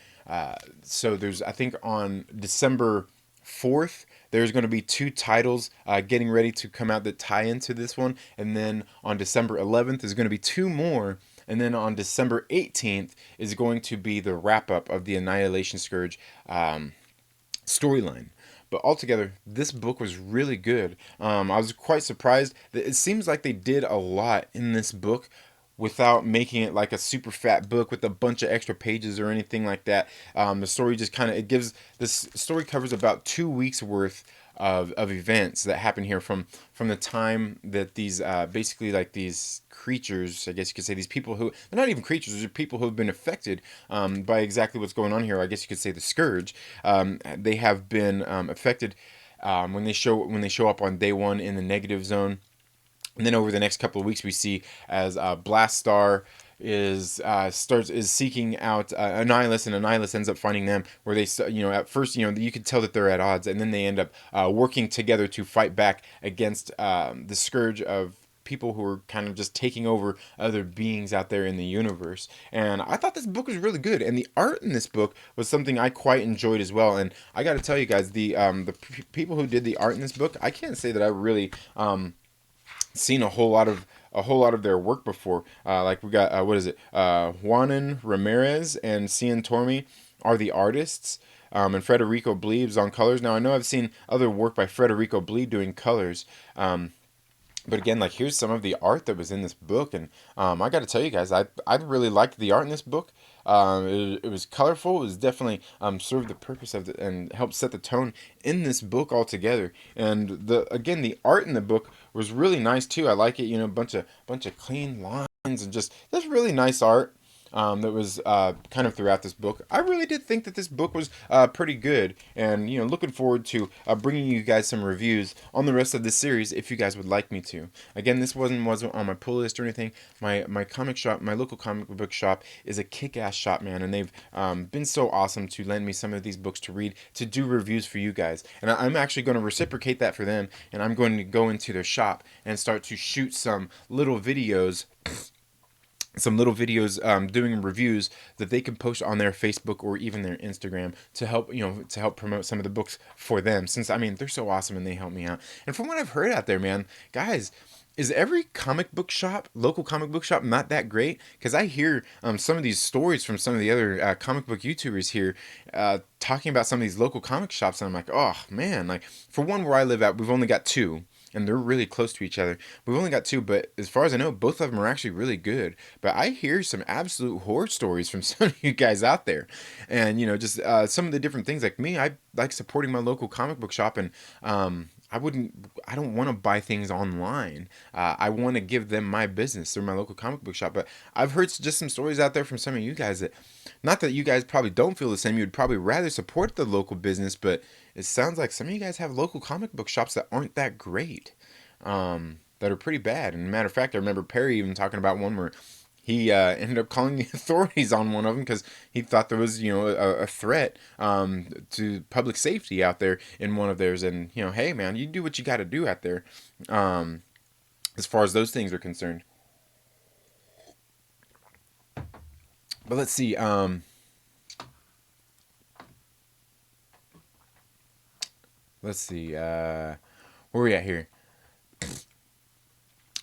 So there's, I think, on December 4th, there's going to be 2 titles getting ready to come out that tie into this one, and then on December 11th there's going to be 2 more. And then on December 18th is going to be the wrap up of the Annihilation Scourge storyline. But altogether, this book was really good. I was quite surprised that it seems like they did a lot in this book without making it like a super fat book with a bunch of extra pages or anything like that. The story just kind of, this story covers about 2 weeks worth of events that happen here from the time that these basically like these creatures, I guess you could say, these people who, they're not even creatures, they're people who have been affected by exactly what's going on here. I guess you could say the Scourge. They have been affected when they show up on day 1 in the Negative Zone. And then over the next couple of weeks, we see as Blast Star is seeking out Annihilus, and Annihilus ends up finding them. Where they, at first, you could tell that they're at odds, and then they end up working together to fight back against the Scourge of people who are kind of just taking over other beings out there in the universe. And I thought this book was really good, and the art in this book was something I quite enjoyed as well. And I got to tell you guys, the people who did the art in this book, I can't say that I really seen a whole lot of their work before. Like we got what is it? Juanan Ramirez and Cian Tormey are the artists, and Federico Bleeb's on colors. Now I know I've seen other work by Federico Bleeb doing colors. But again, like, here's some of the art that was in this book, and I got to tell you guys, I really liked the art in this book. It was colorful. It was definitely served the purpose of it and helped set the tone in this book altogether. And the art in the book was really nice too. I like it. Bunch of clean lines and just really nice art. That was kind of throughout this book. I really did think that this book was pretty good, and looking forward to bringing you guys some reviews on the rest of this series if you guys would like me to. Again, this wasn't on my pull list or anything. My comic shop, my local comic book shop, is a kick-ass shop, man, and they've been so awesome to lend me some of these books to read, to do reviews for you guys, and I'm actually going to reciprocate that for them, and I'm going to go into their shop and start to shoot some little videos doing reviews that they can post on their Facebook or even their Instagram to help promote some of the books for them, since they're so awesome and they help me out. And from what I've heard out there, man, guys, is every local comic book shop, not that great? Because I hear some of these stories from some of the other comic book YouTubers here talking about some of these local comic shops, and I'm like, oh man, like, for one, where I live at, we've only got 2. And they're really close to each other. We've only got 2, but as far as I know, both of them are actually really good. But I hear some absolute horror stories from some of you guys out there. And, just some of the different things. Like me, I like supporting my local comic book shop, and I don't want to buy things online. I want to give them my business through my local comic book shop. But I've heard just some stories out there from some of you guys that, not that you guys probably don't feel the same, you'd probably rather support the local business, but it sounds like some of you guys have local comic book shops that aren't that great, that are pretty bad. And matter of fact, I remember Perry even talking about one where he ended up calling the authorities on one of them because he thought there was, a threat to public safety out there in one of theirs. And, hey, man, you do what you got to do out there as far as those things are concerned. But let's see. Let's see. Where are we at here?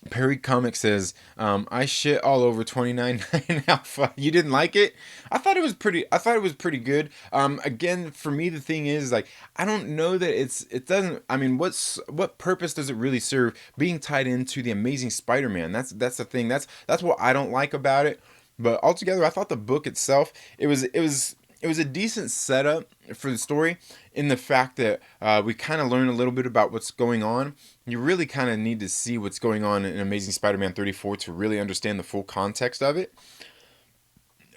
Perry Comic says, I shit all over 29.9 Alpha. You didn't like it? I thought it was pretty good. Again, for me, the thing is, like, I don't know that it doesn't, I mean, what purpose does it really serve being tied into the Amazing Spider-Man? That's the thing. That's what I don't like about it. But altogether, I thought the book itself, it was a decent setup for the story, in the fact that we kind of learn a little bit about what's going on. You really kind of need to see what's going on in Amazing Spider-Man 34 to really understand the full context of it.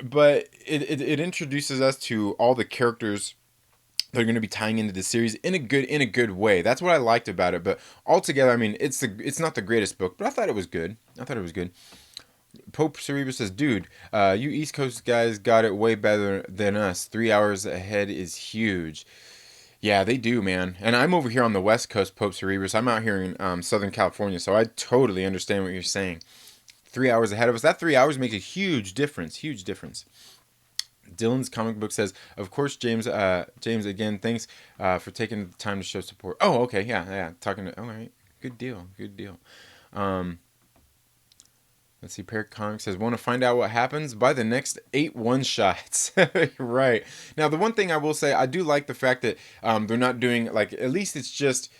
But it introduces us to all the characters that are going to be tying into the series in a good way. That's what I liked about it. But altogether, I mean, it's not the greatest book, but I thought it was good. I thought it was good. Pope Cerebus says, dude, you East Coast guys got it way better than us. 3 hours ahead is huge. Yeah, they do, man. And I'm over here on the West Coast, Pope Cerebus. I'm out here in Southern California, so I totally understand what you're saying. 3 hours ahead of us. That 3 hours makes a huge difference. Huge difference. Dylan's comic book says, of course, James. James, again, thanks for taking the time to show support. Oh, okay, yeah. Talking to. All right, good deal. Um, Let's see. Parrot Comics says, want to find out what happens? Buy the next 8 one-shots. Right. Now, the one thing I will say, I do like the fact that they're not doing, like, at least it's just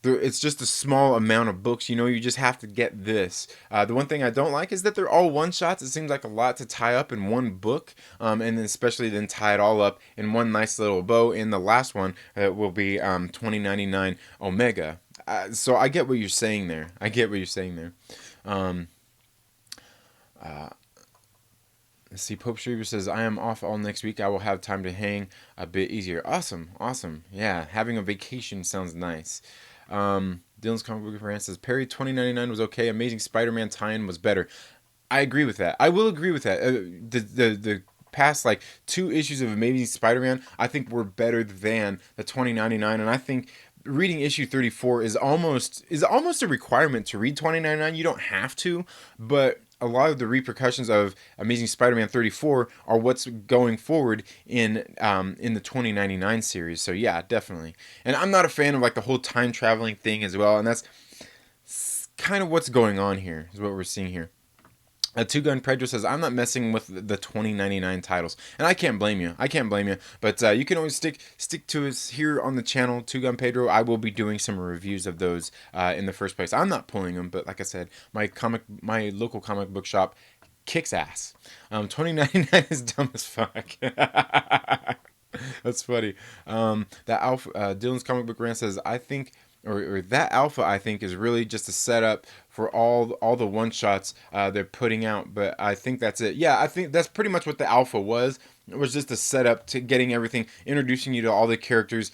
a small amount of books. You know, you just have to get this. The one thing I don't like is that they're all one-shots. It seems like a lot to tie up in one book, and then especially then tie it all up in one nice little bow. In the last one, will be 2099 Omega. So I get what you're saying there. Let's see. Pope Shrever says, I am off all next week. I will have time to hang a bit easier. Awesome. Yeah, having a vacation sounds nice. Dylan's comic book rant says, Perry 2099 was okay. Amazing Spider-Man tie-in was better. I agree with that. I will agree with that. The past like 2 issues of Amazing Spider-Man, I think were better than the 2099, and I think reading issue 34 is almost a requirement to read 2099. You don't have to, but a lot of the repercussions of Amazing Spider-Man 34 are what's going forward in the 2099 series. So yeah, definitely. And I'm not a fan of like the whole time traveling thing as well, and that's kind of what's going on here. Is what we're seeing here. Two Gun Pedro says, I'm not messing with the 2099 titles. And I can't blame you. But you can always stick to us here on the channel, Two Gun Pedro. I will be doing some reviews of those in the first place. I'm not pulling them, but like I said, my local comic book shop kicks ass. 2099 is dumb as fuck. That's funny. That Alpha, Dylan's comic book rant says, I think, or that Alpha, I think, is really just a setup for all the one shots they're putting out. But I think that's it. Yeah, I think that's pretty much what the Alpha was. It was just a setup to getting everything, introducing you to all the characters,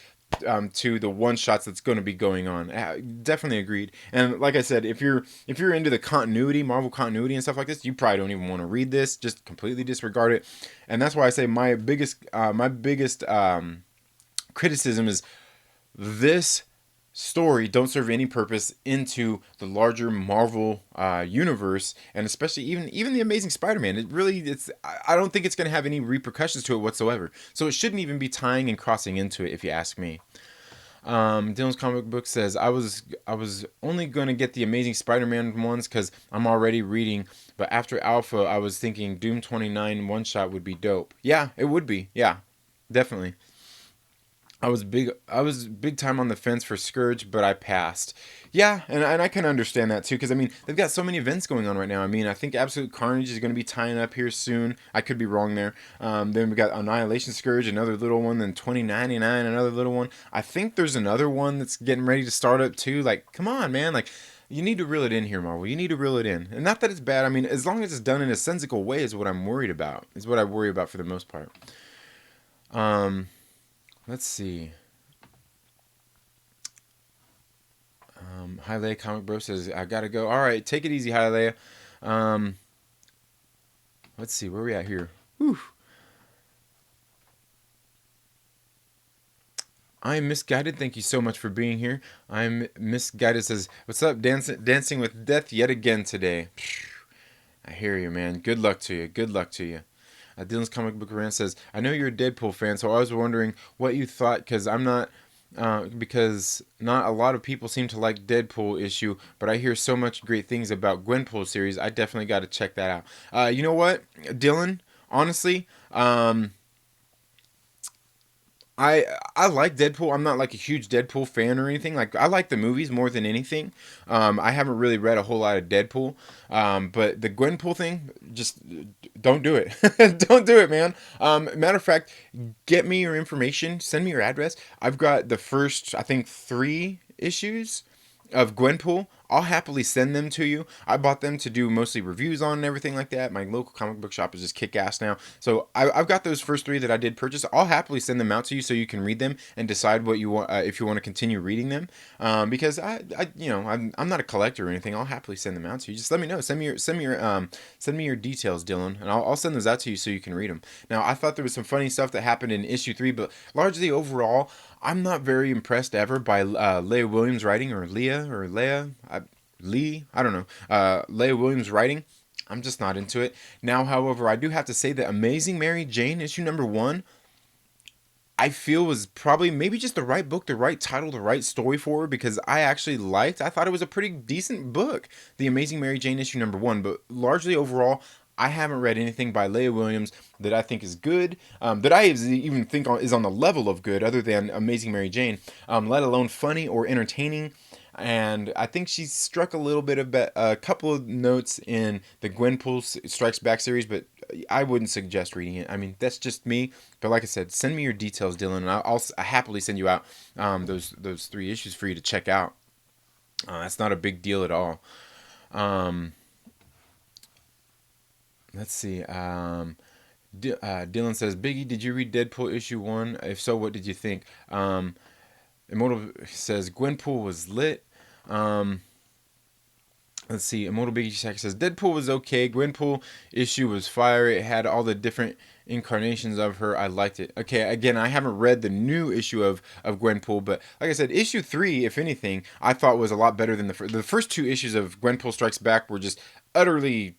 to the one shots that's going to be going on. Definitely agreed. And like I said, if you're into the continuity, Marvel continuity and stuff like this, you probably don't even want to read this. Just completely disregard it. And that's why I say my biggest criticism is this story don't serve any purpose into the larger Marvel universe, and especially even the Amazing Spider-Man. I don't think it's going to have any repercussions to it whatsoever. So it shouldn't even be tying and crossing into it, if you ask me. Dylan's comic book says, I was only going to get the Amazing Spider-Man ones because I'm already reading, but after Alpha I was thinking Doom 29 one shot would be dope. Yeah, it would be. Yeah, definitely. I was big time on the fence for Scourge, but I passed. Yeah, and I can understand that too, because I mean they've got so many events going on right now. I mean, I think Absolute Carnage is going to be tying up here soon. I could be wrong there. Then we got Annihilation Scourge, another little one. Then 2099, another little one. I think there's another one that's getting ready to start up too. Like, come on, man! Like, you need to reel it in here, Marvel. You need to reel it in, and not that it's bad. I mean, as long as it's done in a sensical way, is what I'm worried about. Is what I worry about for the most part. Let's see. Hialeah Comic Bro says, I gotta go. All right, take it easy, Hialeah. Let's see, where are we at here? Whew. I'm Misguided. Thank you so much for being here. I'm Misguided says, what's up? Dancing with Death yet again today. I hear you, man. Good luck to you. Dylan's comic book rant says, I know you're a Deadpool fan, so I was wondering what you thought, because I'm not because not a lot of people seem to like Deadpool issue, but I hear so much great things about Gwenpool series. I definitely got to check that out. You know what, Dylan? Honestly, I like Deadpool. I'm not like a huge Deadpool fan or anything. Like I like the movies more than anything. I haven't really read a whole lot of Deadpool, but the Gwenpool thing, just don't do it. Don't do it, man. Matter of fact, get me your information. Send me your address. I've got the first, I think, 3 issues of Gwenpool. I'll happily send them to you. I bought them to do mostly reviews on and everything like that. My local comic book shop is just kick ass now. So I've got those first 3 that I did purchase. I'll happily send them out to you so you can read them and decide what you want, if you want to continue reading them. Because I'm not a collector or anything. I'll happily send them out to you. Just let me know. Send me your details, Dylan, and I'll send those out to you so you can read them. Now I thought there was some funny stuff that happened in issue 3, but largely overall, I'm not very impressed ever by Leah Williams writing, or Lee. I don't know. Leah Williams writing. I'm just not into it. Now, however, I do have to say that Amazing Mary Jane issue number 1, I feel was probably maybe just the right book, the right title, the right story for her, because I thought it was a pretty decent book, The Amazing Mary Jane issue number 1, but largely overall, I haven't read anything by Leah Williams that I think is good, that I even think is on the level of good, other than Amazing Mary Jane, let alone funny or entertaining. And I think she struck a little bit of a couple of notes in the Gwenpool Strikes Back series, but I wouldn't suggest reading it. I mean, that's just me. But like I said, send me your details, Dylan, and I'll happily send you out those 3 issues for you to check out. That's not a big deal at all. Um, let's see. Dylan says, Biggie, did you read Deadpool issue 1? If so, what did you think? Immortal says, Gwenpool was lit. Um, let's see. Immortal Biggie Shack says, Deadpool was okay. Gwenpool issue was fire. It had all the different incarnations of her. I liked it. Okay, again, I haven't read the new issue of Gwenpool, but like I said, issue 3, if anything, I thought was a lot better than the first 2 issues of Gwenpool Strikes Back were just utterly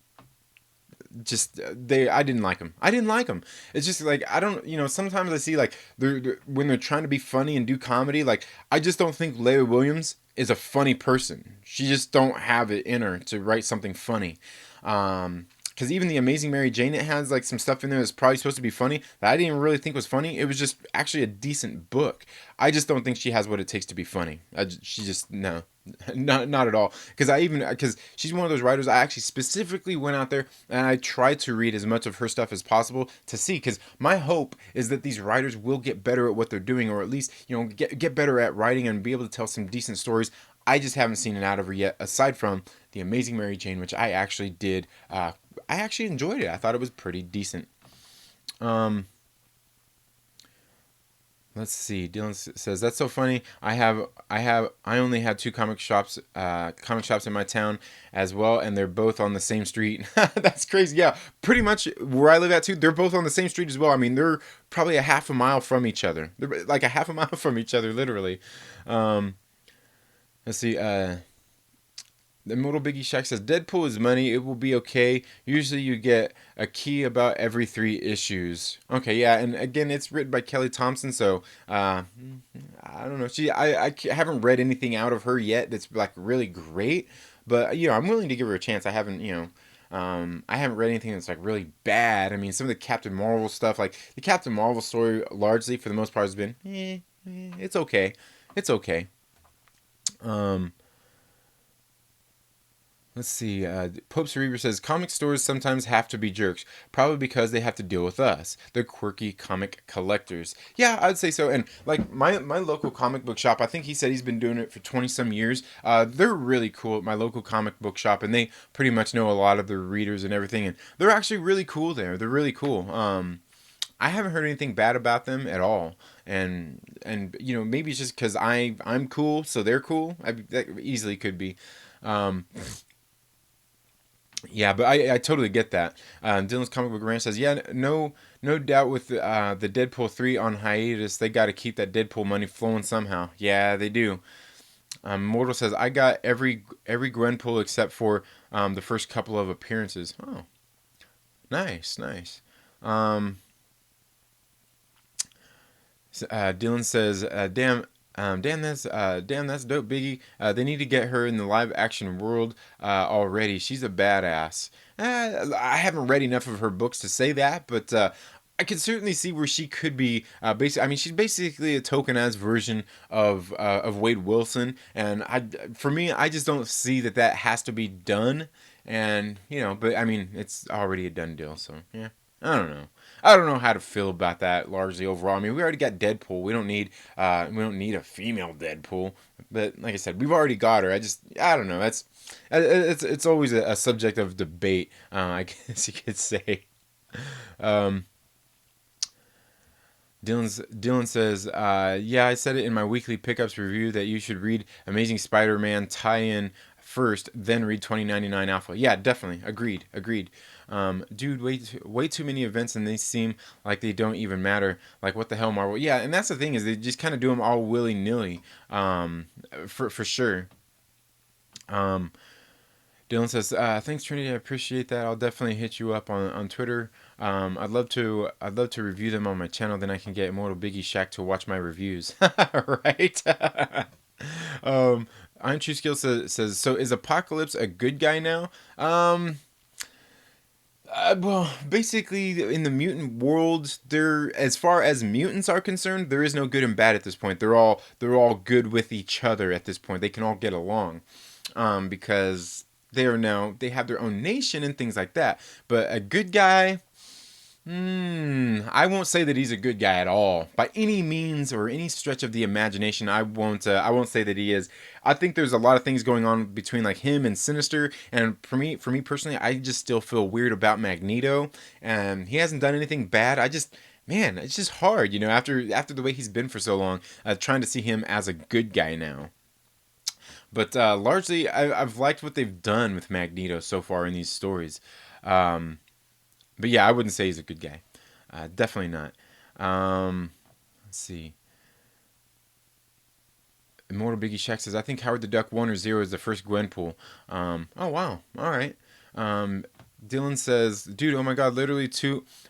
just they I didn't like them. I didn't like them. It's just like I don't, sometimes I see like they're when they're trying to be funny and do comedy, like I just don't think Leah Williams is a funny person. She just don't have it in her to write something funny. Because even the Amazing Mary Jane, it has like some stuff in there that's probably supposed to be funny that I didn't even really think was funny. It was just actually a decent book. I just don't think she has what it takes to be funny. She just no, not at all. Because she's one of those writers. I actually specifically went out there and I tried to read as much of her stuff as possible to see. Because my hope is that these writers will get better at what they're doing, or at least get better at writing and be able to tell some decent stories. I just haven't seen it out of her yet, aside from the Amazing Mary Jane, which I actually did. I actually enjoyed it. I thought it was pretty decent. Um, let's see. Dylan says that's so funny. I only had 2 comic shops in my town as well, and they're both on the same street. That's crazy. Yeah, pretty much where I live at too. They're both on the same street as well. I mean, they're probably a half a mile from each other. They're like a half a mile from each other, literally. Um, let's see. The Immortal Biggie Shack says, Deadpool is money. It will be okay. Usually you get a key about every 3 issues. Okay, yeah, and again, it's written by Kelly Thompson, so I don't know. I haven't read anything out of her yet that's like really great, but I'm willing to give her a chance. I haven't read anything that's like really bad. I mean, some of the Captain Marvel stuff, like the Captain Marvel story, largely for the most part has been, it's okay. It's okay. Um, Let's see. Pope Cerebra says comic stores sometimes have to be jerks, probably because they have to deal with us, the quirky comic collectors. Yeah, I'd say so. And like my local comic book shop, I think he said he's been doing it for 20 some years. They're really cool at my local comic book shop, and they pretty much know a lot of their readers and everything. And they're actually really cool there. They're really cool. I haven't heard anything bad about them at all, and maybe it's just because I'm cool, so they're cool. That easily could be. Um, Yeah, but I totally get that. Dylan's Comic Book Ranch says, yeah, no doubt with the Deadpool 3 on hiatus, they got to keep that Deadpool money flowing somehow. Yeah, they do. Mortal says, I got every Gwenpool except for the first couple of appearances. Oh, nice, nice. Um, Dylan says, damn, Damn, that's dope, Biggie. They need to get her in the live action world already. She's a badass. I haven't read enough of her books to say that, but I can certainly see where she could be. I mean, she's basically a tokenized version of Wade Wilson, and for me, I just don't see that has to be done. And but I mean, it's already a done deal, so yeah. I don't know. I don't know how to feel about that largely overall. I mean, we already got Deadpool. We don't need a female Deadpool. But like I said, we've already got her. I don't know. It's always a subject of debate. I guess you could say. Um, Dylan says, yeah, I said it in my weekly pickups review that you should read Amazing Spider-Man tie-in first, then read 2099 Alpha. Yeah, definitely. Agreed. Dude, way too many events and they seem like they don't even matter. Like, what the hell, Marvel? Yeah, and that's the thing is they just kind of do them all willy-nilly, for sure. Um, Dylan says, "Thanks, Trinity. I appreciate that. I'll definitely hit you up on Twitter. I'd love to review them on my channel. Then I can get Immortal Biggie Shaq to watch my reviews. Right? I'm True Skill says, so is Apocalypse a good guy now? Well, basically, in the mutant world, as far as mutants are concerned, there is no good and bad at this point. They're all good with each other at this point. They can all get along, because they have their own nation and things like that. But a good guy, I won't say that he's a good guy at all by any means or any stretch of the imagination. I won't say that he is. I think there's a lot of things going on between like him and Sinister, and for me personally, I just still feel weird about Magneto, and he hasn't done anything bad. Man, it's just hard, after the way he's been for so long, trying to see him as a good guy now. But largely, I've liked what they've done with Magneto so far in these stories. Um, but yeah, I wouldn't say he's a good guy. Definitely not. Let's see. Immortal Biggie Shack says, I think Howard the Duck 1 or 0 is the first Gwenpool. Oh, wow. All right. Um, Dylan says, dude, oh my God, literally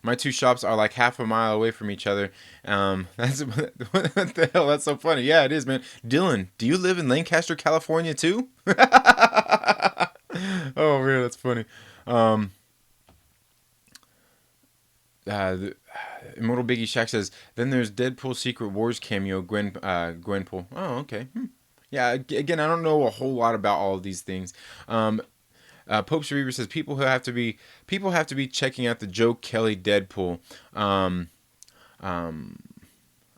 my two shops are like half a mile away from each other. That's what the hell? That's so funny. Yeah, it is, man. Dylan, do you live in Lancaster, California too? Oh man, that's funny. Um, the, Immortal Biggie Shack says, then there's Deadpool Secret Wars cameo, Gwenpool. Oh, okay. Yeah, again, I don't know a whole lot about all of these things. Um, Pope's Reaver says people have to be checking out the Joe Kelly Deadpool. Um, um,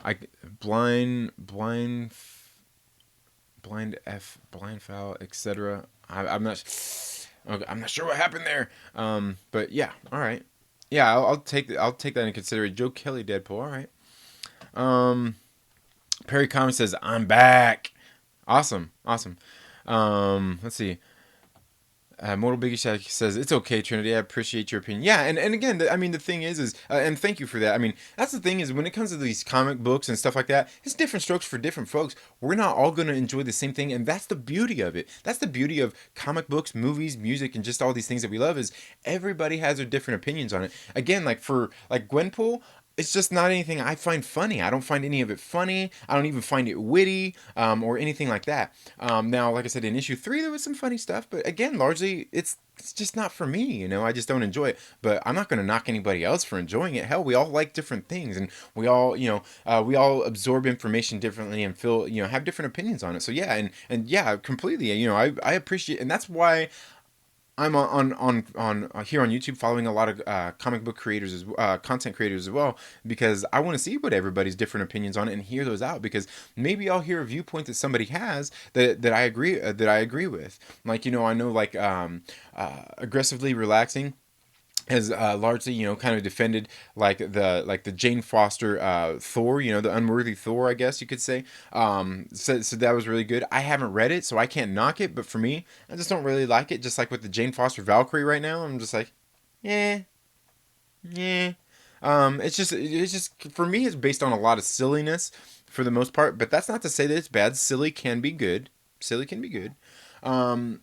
I blind foul, etc. I'm not. Okay, I'm not sure what happened there. But yeah, all right. Yeah, I'll take that into consideration. Joe Kelly Deadpool. All right. Um, Perry Comics says I'm back. Awesome. Let's see. Mortal Biggie Shack says it's okay, Trinity. I appreciate your opinion. Yeah, and again, I mean, the thing is, and thank you for that. I mean, that's the thing is, when it comes to these comic books and stuff like that, it's different strokes for different folks. We're not all gonna enjoy the same thing, and that's the beauty of it. That's the beauty of comic books, movies, music, and just all these things that we love is everybody has their different opinions on it. Again, like for like Gwenpool, it's just not anything I find funny. I don't find any of it funny. I don't even find it witty, or anything like that. Now, like I said, in issue 3, there was some funny stuff, but again, largely, it's just not for me. I just don't enjoy it. But I'm not going to knock anybody else for enjoying it. Hell, we all like different things, and we all absorb information differently and feel, have different opinions on it. So yeah, and yeah, completely. I appreciate, and that's why I'm on here on YouTube following a lot of comic book creators, content creators as well, because I want to see what everybody's different opinions on it and hear those out, because maybe I'll hear a viewpoint that somebody has that I agree with. Like, I know, like, aggressively relaxing has largely, kind of defended like the Jane Foster Thor, the unworthy Thor, I guess you could say. So that was really good. I haven't read it, so I can't knock it. But for me, I just don't really like it. Just like with the Jane Foster Valkyrie right now, I'm just like, yeah, yeah. It's just for me, it's based on a lot of silliness for the most part. But that's not to say that it's bad. Silly can be good. Silly can be good. Um,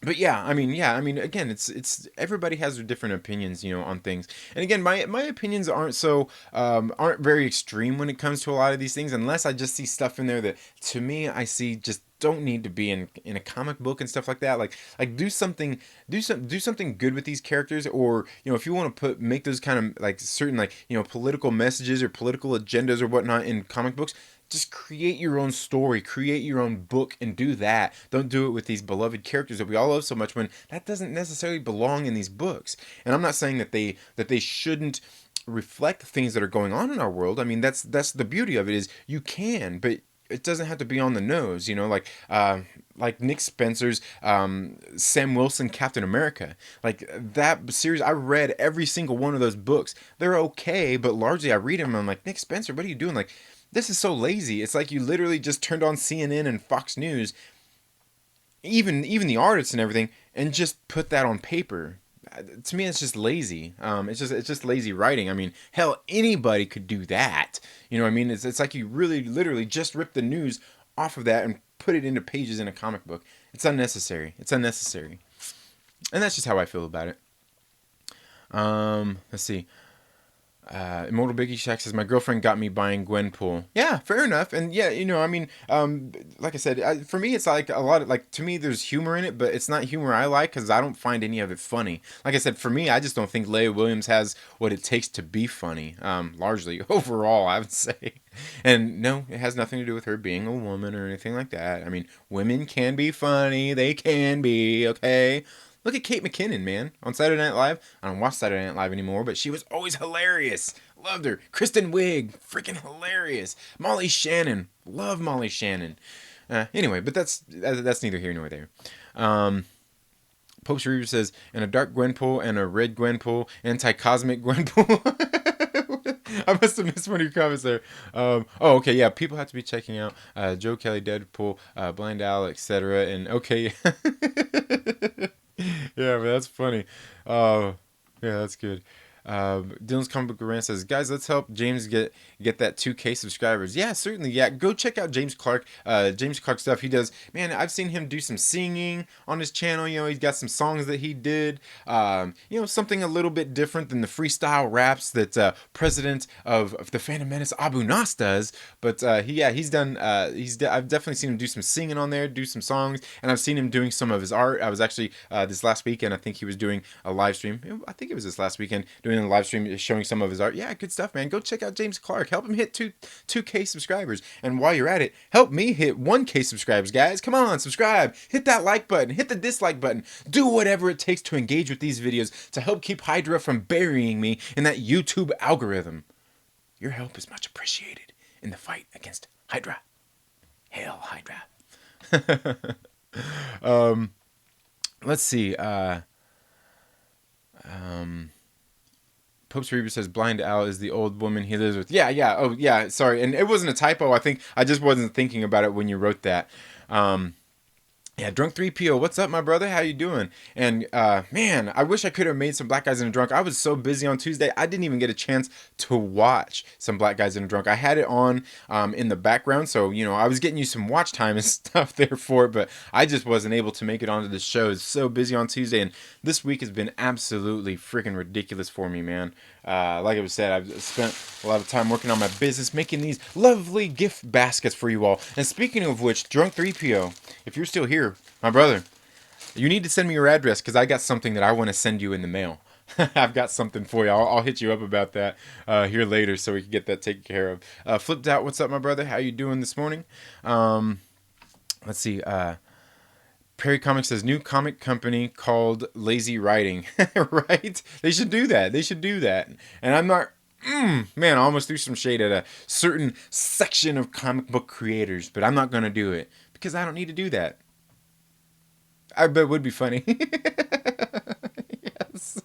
But yeah, I mean, again, it's everybody has their different opinions, on things. And again, my opinions aren't very extreme when it comes to a lot of these things, unless I just see stuff in there that to me I see just don't need to be in a comic book and stuff like that. Like do something good with these characters, or if you want to make those kind of like certain, like political messages or political agendas or whatnot in comic books, just create your own story, create your own book, and do that. Don't do it with these beloved characters that we all love so much, when that doesn't necessarily belong in these books. And I'm not saying that they shouldn't reflect things that are going on in our world. I mean, that's the beauty of it, is you can, but it doesn't have to be on the nose, like Nick Spencer's Sam Wilson Captain America. Like that series, I read every single one of those books. They're okay, but largely I read them and I'm like, Nick Spencer, what are you doing? Like, this is so lazy. It's like you literally just turned on CNN and Fox News, even the artists and everything, and just put that on paper. To me, it's just lazy. It's just lazy writing. I mean, hell, anybody could do that. You know what I mean? It's like you really, literally just ripped the news off of that and put it into pages in a comic book. It's unnecessary. It's unnecessary, and that's just how I feel about it. Let's see. Immortal Biggie Shack says, my girlfriend got me buying Gwenpool. Yeah, fair enough. And yeah, I mean, like I said, for me, it's like a lot of, like, to me, there's humor in it, but it's not humor I like, because I don't find any of it funny. Like I said, for me, I just don't think Leia Williams has what it takes to be funny, largely, overall, I would say. And no, it has nothing to do with her being a woman or anything like that. I mean, women can be funny. They can be, okay? Look at Kate McKinnon, man, on Saturday Night Live. I don't watch Saturday Night Live anymore, but she was always hilarious. Loved her. Kristen Wiig, freaking hilarious. Molly Shannon, love Molly Shannon. Anyway, but that's neither here nor there. Pope Reaver says, and a dark Gwenpool and a red Gwenpool, anti-cosmic Gwenpool. I must have missed one of your comments there. Okay, yeah, people have to be checking out Joe Kelly, Deadpool, Blind Owl, etc. And okay, yeah, but that's funny. Yeah, that's good. Dylan's Comic Book Rant says, guys, let's help James get that 2K subscribers. Yeah, certainly. Yeah, go check out James Clark. James Clark stuff he does. Man, I've seen him do some singing on his channel. He's got some songs that he did. Something a little bit different than the freestyle raps that President of the Phantom Menace Abu Nas does. But he's done. I've definitely seen him do some singing on there, do some songs, and I've seen him doing some of his art. I was actually this last weekend. I think he was doing a live stream. I think it was this last weekend, doing a live stream showing some of his art. Yeah, good stuff, man. Go check out James Clark. Help him hit 2K subscribers. And while you're at it, help me hit 1K subscribers, guys. Come on, subscribe. Hit that like button. Hit the dislike button. Do whatever it takes to engage with these videos to help keep Hydra from burying me in that YouTube algorithm. Your help is much appreciated in the fight against Hydra. Hail Hydra. Let's see. Pope's Reaver says Blind Owl is the old woman he lives with. Yeah. Oh, yeah. Sorry. And it wasn't a typo. I think I just wasn't thinking about it when you wrote that. Yeah, Drunk 3PO, what's up, my brother? How you doing? And, man, I wish I could have made some Black Guys in a Drunk. I was so busy on Tuesday, I didn't even get a chance to watch some Black Guys in a Drunk. I had it on in the background, so, I was getting you some watch time and stuff there for it, but I just wasn't able to make it onto the show. I was so busy on Tuesday, and this week has been absolutely freaking ridiculous for me, man. Like I said, I've spent a lot of time working on my business, making these lovely gift baskets for you all. And speaking of which, Drunk 3PO, if you're still here, my brother, you need to send me your address, because I got something that I want to send you in the mail. I've got something for you. I'll hit you up about that here later, so we can get that taken care of. Flipped Out, what's up, my brother? How you doing this morning? Let's see. Perry Comics says, new comic company called Lazy Writing. Right? They should do that. And I'm not... man, I almost threw some shade at a certain section of comic book creators, but I'm not going to do it, because I don't need to do that. I bet it would be funny. Yes.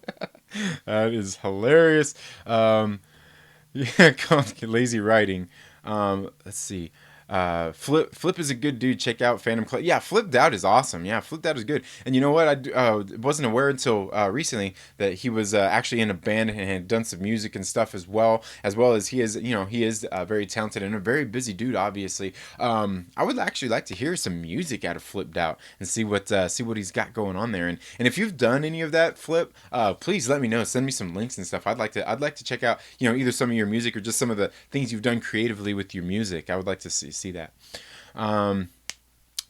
That is hilarious. Yeah, Lazy Writing. Let's see. Flip is a good dude. Check out Phantom Club. Yeah, Flipped Out is awesome. Yeah, Flipped Out is good. And you know what? Wasn't aware until recently that he was actually in a band and had done some music and stuff as well as he is. He is very talented and a very busy dude. Obviously, I would actually like to hear some music out of Flipped Out and see what he's got going on there. And if you've done any of that, Flip, please let me know. Send me some links and stuff. I'd like to check out either some of your music or just some of the things you've done creatively with your music. I would like to see that. Um,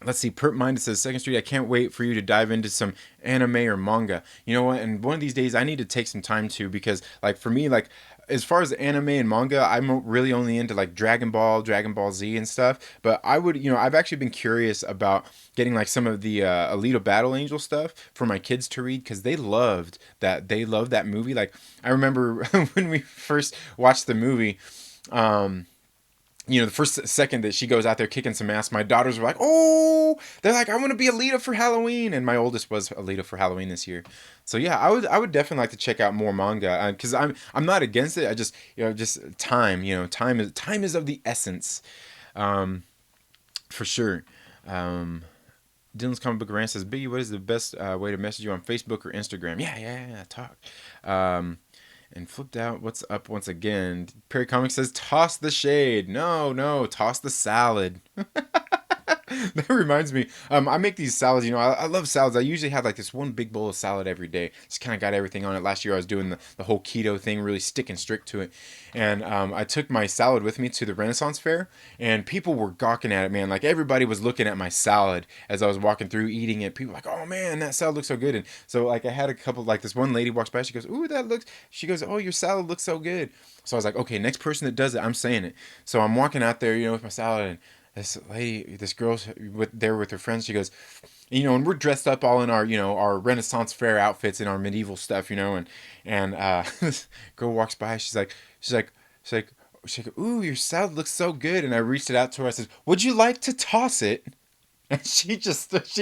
let's see. Perp Mind says Second Street. I can't wait for you to dive into some anime or manga. You know what? And one of these days, I need to take some time to because, like, for me, like, as far as anime and manga, I'm really only into like Dragon Ball, Dragon Ball Z and stuff. But I would, I've actually been curious about getting like some of the Alita Battle Angel stuff for my kids to read because they loved that. They loved that movie. Like I remember when we first watched the movie. The first second that she goes out there kicking some ass, my daughters were like, "Oh!" They're like, "I want to be Alita for Halloween," and my oldest was Alita for Halloween this year. So yeah, I would definitely like to check out more manga because I'm not against it. I just just time. Time is of the essence, for sure. Um, Dylan's comic book rant says, "Biggie, what is the best way to message you on Facebook or Instagram?" Yeah, talk. And Flipped Out, what's up once again? Perry Comics says, toss the shade. No, toss the salad. That reminds me, I make these salads. I love salads. I usually have like this one big bowl of salad every day. Just kind of got everything on it. Last year I was doing the whole keto thing, really sticking strict to it. And I took my salad with me to the Renaissance Fair, and people were gawking at it, man. Like everybody was looking at my salad as I was walking through eating it. People were like, oh man, that salad looks so good. And so like I had a couple, like this one lady walks by, she goes, ooh, she goes, oh, your salad looks so good. So I was like, okay, next person that does it, I'm saying it. So I'm walking out there, with my salad, and this girl's there with her friends. She goes, and we're dressed up all in our Renaissance Fair outfits and our medieval stuff, and this girl walks by. She's like, ooh, your salad looks so good. And I reached it out to her. I said, would you like to toss it? And she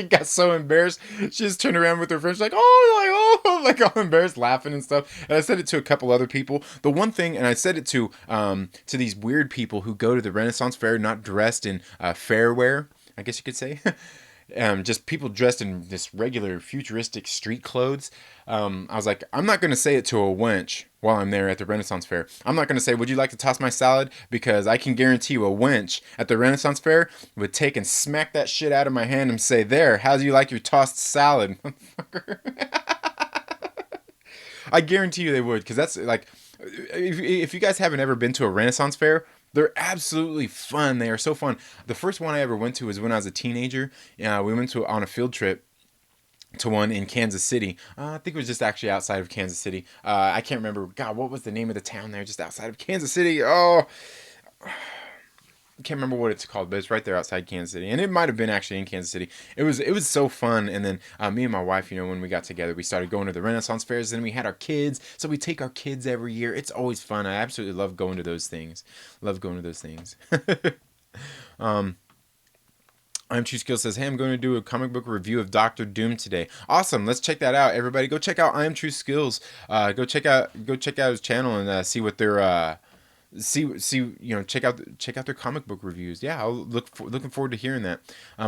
got so embarrassed. She just turned around with her friends, like, like all embarrassed, laughing and stuff. And I said it to a couple other people. The one thing, and I said it to these weird people who go to the Renaissance Fair not dressed in fair wear, I guess you could say. Just people dressed in this regular futuristic street clothes. I was like, I'm not going to say it to a wench while I'm there at the Renaissance Fair. I'm not going to say, would you like to toss my salad? Because I can guarantee you a wench at the Renaissance Fair would take and smack that shit out of my hand and say, there, how do you like your tossed salad? I guarantee you they would, because that's like, if you guys haven't ever been to a Renaissance Fair, they're absolutely fun. They are so fun. The first one I ever went to was when I was a teenager. We went on a field trip to one in Kansas City. I think it was just actually outside of Kansas City. I can't remember. God, what was the name of the town there? Just outside of Kansas City. Oh, I can't remember what it's called, but it's right there outside Kansas City, and it might have been actually in Kansas City. It was so fun, and then me and my wife, when we got together, we started going to the Renaissance fairs, and we had our kids, so we take our kids every year. It's always fun. I absolutely love going to those things. I'm True Skill says, hey, I'm going to do a comic book review of Doctor Doom today. Awesome, let's check that out, everybody. Go check out I Am True Skills. Go check out his channel and see what they're check out their comic book reviews. Yeah, I'll looking forward to hearing that.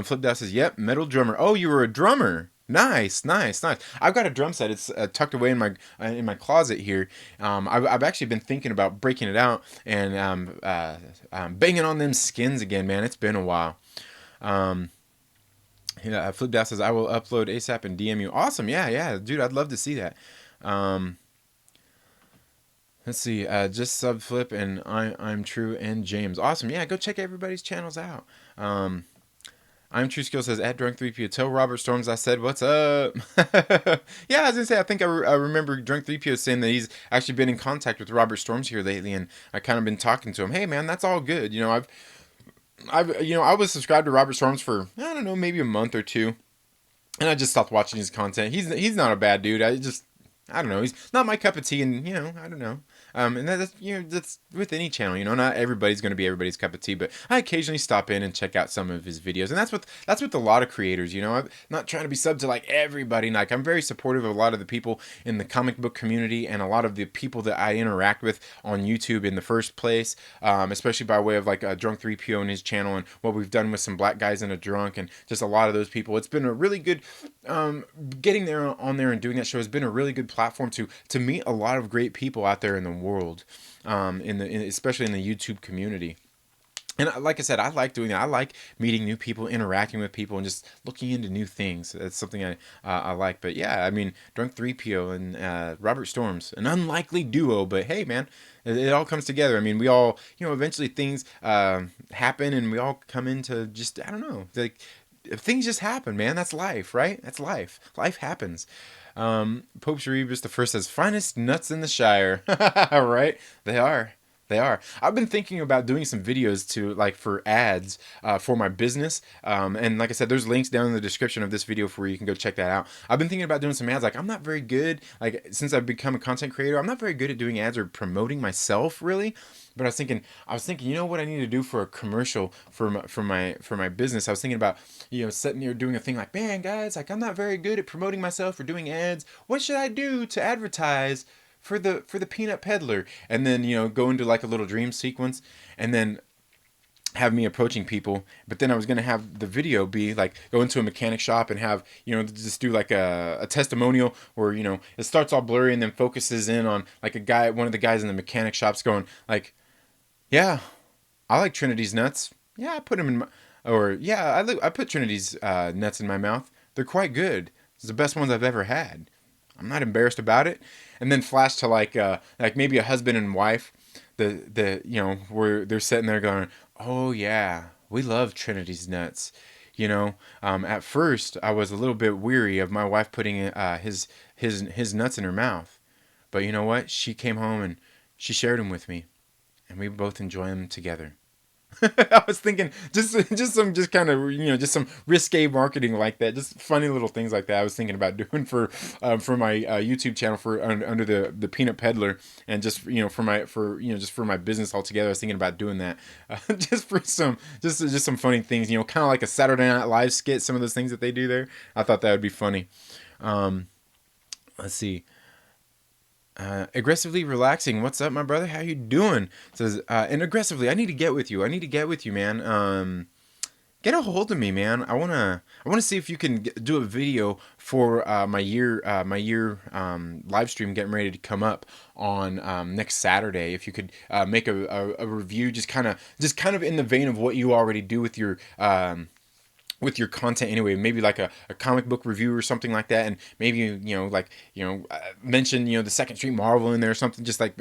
Flip Out says, yep, metal drummer. Oh, you were a drummer. Nice. I've got a drum set. It's tucked away in my closet here. I've actually been thinking about breaking it out and banging on them skins again, man. It's been a while. Flip Out says, I will upload ASAP and DM you. Awesome. Yeah, dude, I'd love to see that. Let's see, just sub Flip and I'm True and James. Awesome, yeah, go check everybody's channels out. I'm True Skill says, at Drunk 3PO, tell Robert Storms I said, what's up? Yeah, I was going to say, I think I remember Drunk 3PO saying that he's actually been in contact with Robert Storms here lately, and I kind of been talking to him. Hey, man, that's all good. I was subscribed to Robert Storms for, I don't know, maybe a month or two, and I just stopped watching his content. He's not a bad dude. I don't know. He's not my cup of tea, and I don't know. And that's, that's with any channel. Not everybody's going to be everybody's cup of tea, but I occasionally stop in and check out some of his videos, and that's with a lot of creators. I'm not trying to be sub to like everybody. Like, I'm very supportive of a lot of the people in the comic book community and a lot of the people that I interact with on YouTube in the first place, especially by way of like Drunk 3PO and his channel, and what we've done with some black guys in a drunk, and just a lot of those people. It's been a really good, getting there on there and doing that show has been a really good platform to meet a lot of great people out there in the world, especially in the YouTube community. And like I said, I like doing that. I like meeting new people, interacting with people, and just looking into new things. That's something I like. But yeah, I mean, Drunk 3PO and Robert Storms, an unlikely duo, but hey, man, it all comes together. I mean, we all, eventually things happen, and we all come into just, I don't know, like, things just happen, man. That's life, right? That's life. Life happens. Pope Cerebrus the First says, finest nuts in the Shire. Right? They are. They are. I've been thinking about doing some videos for ads for my business. And like I said, there's links down in the description of this video for where you can go check that out. I've been thinking about doing some ads. Like, I'm not very good, like, since I've become a content creator, I'm not very good at doing ads or promoting myself, really. But I was thinking, you know what I need to do for a commercial for my business. I was thinking about, sitting here doing a thing like, man, guys, like, I'm not very good at promoting myself or doing ads. What should I do to advertise for the peanut peddler? And then, go into like a little dream sequence, and then have me approaching people. But then I was going to have the video be like, go into a mechanic shop and have, just do like a testimonial where, it starts all blurry and then focuses in on like one of the guys in the mechanic shops going like, yeah, I like Trinity's nuts. Yeah, I put them in my, or yeah, I put Trinity's nuts in my mouth. They're quite good. It's the best ones I've ever had. I'm not embarrassed about it. And then flash to like maybe a husband and wife, where they're sitting there going, oh yeah, we love Trinity's nuts. At first I was a little bit weary of my wife putting his nuts in her mouth, but you know what? She came home and she shared them with me, and we both enjoy them together. I was thinking just kind of just some risque marketing like that, just funny little things like that. I was thinking about doing for my YouTube channel under the Peanut Peddler, and just just for my business altogether. I was thinking about doing that just for some funny things, kind of like a Saturday Night Live skit. Some of those things that they do there, I thought that would be funny. Let's see. Aggressively relaxing. What's up, my brother? How you doing? Says, and aggressively, I need to get with you. I need to get with you, man. Get a hold of me, man. I wanna see if you can do a video for my year live stream getting ready to come up on next Saturday. If you could make a review, just kind of in the vein of what you already do with your content anyway, maybe like a comic book review or something like that, and maybe mention the Second Street Marvel in there or something. Just like,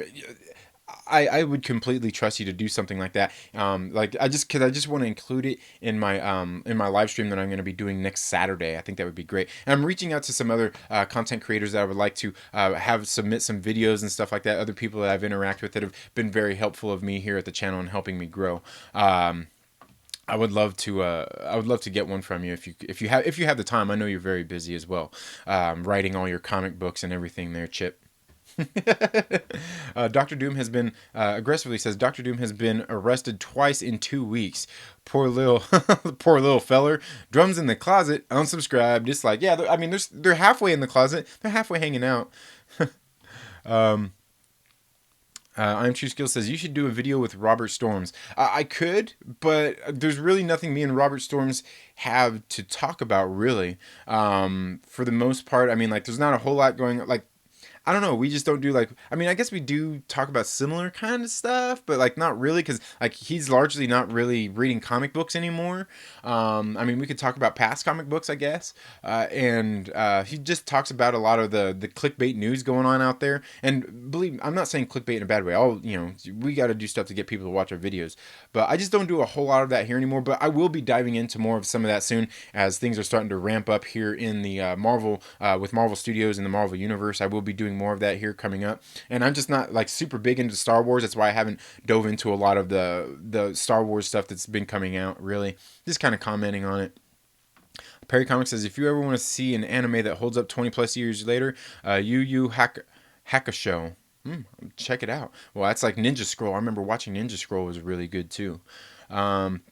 I would completely trust you to do something like that. Because I just want to include it in my live stream that I'm going to be doing next Saturday. I think that would be great. And I'm reaching out to some other content creators that I would like to have submit some videos and stuff like that. Other people that I've interacted with that have been very helpful of me here at the channel and helping me grow. I would love to get one from you if you have the time. I know you're very busy as well, writing all your comic books and everything there, Chip. Dr. Doom has been aggressively says Dr. Doom has been arrested twice in 2 weeks. Poor little poor little feller. Drums in the closet. Unsubscribe. Dislike. Yeah, I mean they're halfway in the closet. They're halfway hanging out. I'm True Skill says you should do a video with Robert Storms. I could, but there's really nothing me and Robert Storms have to talk about, really. For the most part, I mean, like, there's not a whole lot going. Like, I don't know. We just don't do like. I mean, I guess we do talk about similar kind of stuff, but like not really, because like he's largely not really reading comic books anymore. I mean, we could talk about past comic books, I guess, and he just talks about a lot of the clickbait news going on out there. And believe me, I'm not saying clickbait in a bad way. We got to do stuff to get people to watch our videos, but I just don't do a whole lot of that here anymore. But I will be diving into more of some of that soon as things are starting to ramp up here in the Marvel with Marvel Studios and the Marvel Universe. I will be doing more of that here coming up, and I'm just not like super big into Star Wars. That's why I haven't dove into a lot of the Star Wars stuff that's been coming out, really. Just kind of commenting on it. Perry Comics says, if you ever want to see an anime that holds up 20 plus years later, Yu Yu Hakusho. Check it out. Well, that's like Ninja Scroll. I remember watching Ninja Scroll was really good too. Um,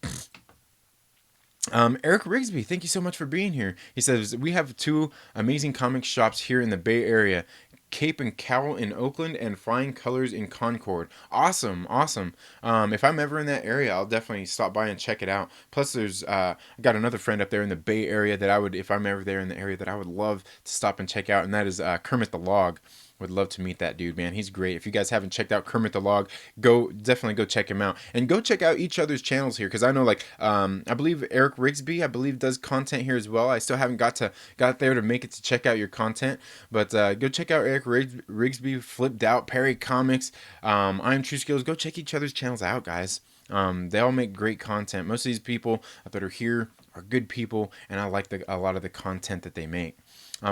Eric Rigsby, thank you so much for being here. He says, we have two amazing comic shops here in the Bay Area. Cape and Cowl in Oakland and Flying Colors in Concord. Awesome, awesome. If I'm ever in that area, I'll definitely stop by and check it out. Plus, there's I got another friend up there in the Bay Area that I would, if I'm ever there in the area, that I would love to stop and check out, and that is Kermit the Log. Would love to meet that dude, man. He's great. If you guys haven't checked out Kermit the Log, definitely go check him out, and go check out each other's channels here, because I know like I believe Eric Rigsby, I believe, does content here as well. I still haven't got there to make it to check out your content, but go check out Eric Rigsby, Flipped Out, Perry Comics, I Am True Skills. Go check each other's channels out, guys. They all make great content. Most of these people that are here are good people, and I like a lot of the content that they make.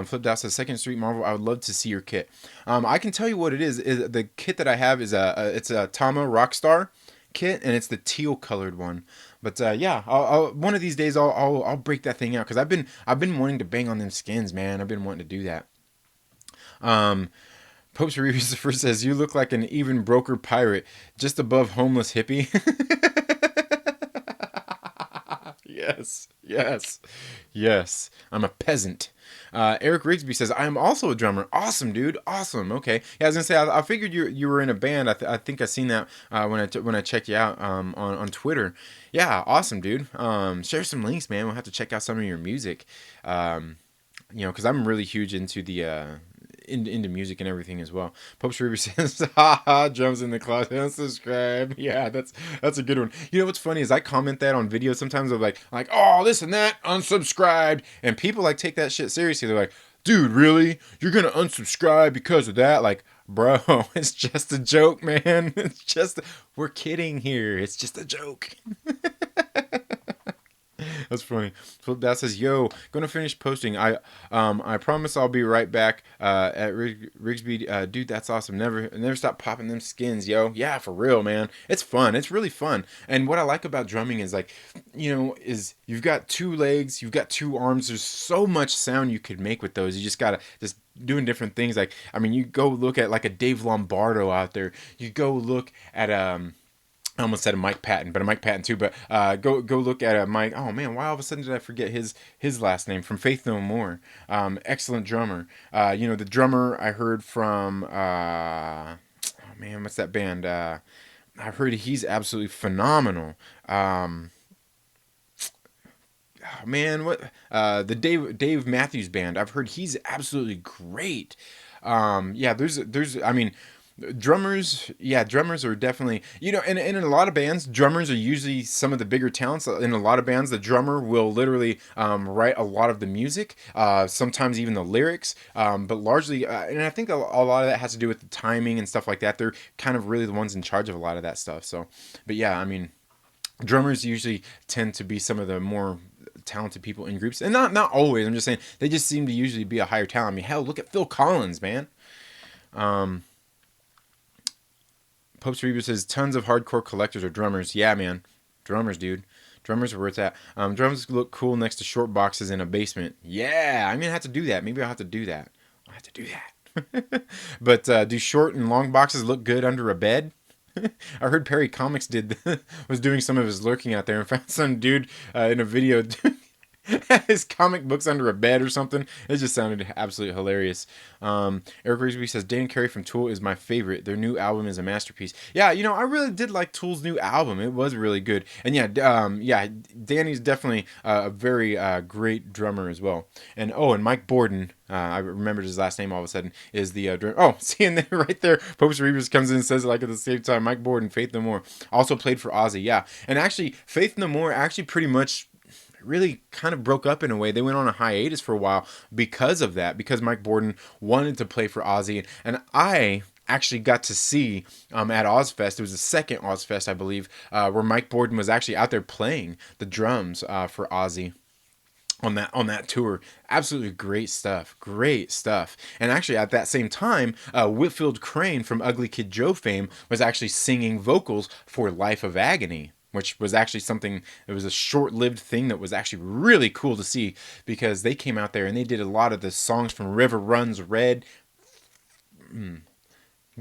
Flipped Out says, Second Street Marvel, I would love to see your kit. I can tell you what it is the kit that I have is it's a Tama Rockstar kit, and it's the teal colored one. But yeah, I'll one of these days I'll break that thing out, because I've been wanting to bang on them skins, man. I've been wanting to do that. Pope's Reviews first says, you look like an even broker pirate, just above homeless hippie. Yes, yes, yes. I'm a peasant. Eric Rigsby says, I am also a drummer. Awesome, dude. Awesome. Okay. Yeah, I was gonna say, I figured you were in a band. I think I seen that when I checked you out on Twitter. Yeah, awesome, dude. Share some links, man. We'll have to check out some of your music. Because I'm really huge into the into music and everything as well. Pope's River says, haha, drums in the closet, unsubscribe. Yeah, that's a good one. You know what's funny is I comment that on videos sometimes of like, oh, this and that, unsubscribed. And people like take that shit seriously. They're like, dude, really? You're gonna unsubscribe because of that? Like, bro, it's just a joke, man. We're kidding here. It's just a joke. That's funny. Flip That says, "Yo, gonna finish posting. I promise I'll be right back. At Rigsby, dude, that's awesome. Never stop popping them skins, yo. Yeah, for real, man. It's fun. It's really fun. And what I like about drumming is like, is you've got two legs, you've got two arms. There's so much sound you could make with those. You just gotta just doing different things. Like, I mean, you go look at like a Dave Lombardo out there. You go look at I almost said a Mike Patton, but a Mike Patton too. But go look at a Mike. Oh man, why all of a sudden did I forget his last name? From Faith No More. Excellent drummer. The drummer I heard from. Oh man, what's that band? I've heard he's absolutely phenomenal. Oh man, what? The Dave Matthews Band. I've heard he's absolutely great. Yeah, there's. I mean. Drummers are definitely, and in a lot of bands, drummers are usually some of the bigger talents. In a lot of bands, the drummer will literally write a lot of the music, sometimes even the lyrics, but largely, and I think a lot of that has to do with the timing and stuff like that. They're kind of really the ones in charge of a lot of that stuff. So, but yeah, I mean, drummers usually tend to be some of the more talented people in groups, and not always. I'm just saying they just seem to usually be a higher talent. I mean, hell, look at Phil Collins, man. Pope's Review says, tons of hardcore collectors are drummers. Yeah, man. Drummers, dude. Drummers are where it's at. Drums look cool next to short boxes in a basement. Yeah, I'm going to have to do that. Maybe I'll have to do that. I'll have to do that. But do short and long boxes look good under a bed? I heard Perry Comics was doing some of his lurking out there and found some dude in a video his comic books under a bed or something. It just sounded absolutely hilarious. Eric Rigsby says, Dan Carey from Tool is my favorite. Their new album is a masterpiece. Yeah, I really did like Tool's new album. It was really good. And yeah, Danny's definitely a very great drummer as well. And Mike Borden, I remembered his last name all of a sudden, is the drummer. Oh, seeing there right there, Pope's Reavers comes in and says it like at the same time. Mike Borden, Faith No More, also played for Ozzy. Yeah, and actually, Faith No More actually pretty much really kind of broke up in a way. They went on a hiatus for a while because of that, because Mike Borden wanted to play for Ozzy, and I actually got to see at Ozfest. It was the second Ozfest, I believe, where Mike Borden was actually out there playing the drums for Ozzy on that tour. Absolutely great stuff. And actually at that same time, Whitfield Crane from Ugly Kid Joe fame was actually singing vocals for Life of Agony, which was actually something, it was a short-lived thing that was actually really cool to see, because they came out there and they did a lot of the songs from River Runs Red.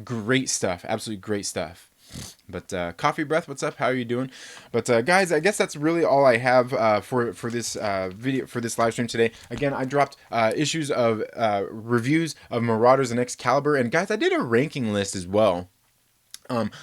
Great stuff. Absolutely great stuff. But Coffee Breath, what's up? How are you doing? But guys, I guess that's really all I have for this video, for this live stream today. Again, I dropped issues of reviews of Marauders and Excalibur, and guys, I did a ranking list as well.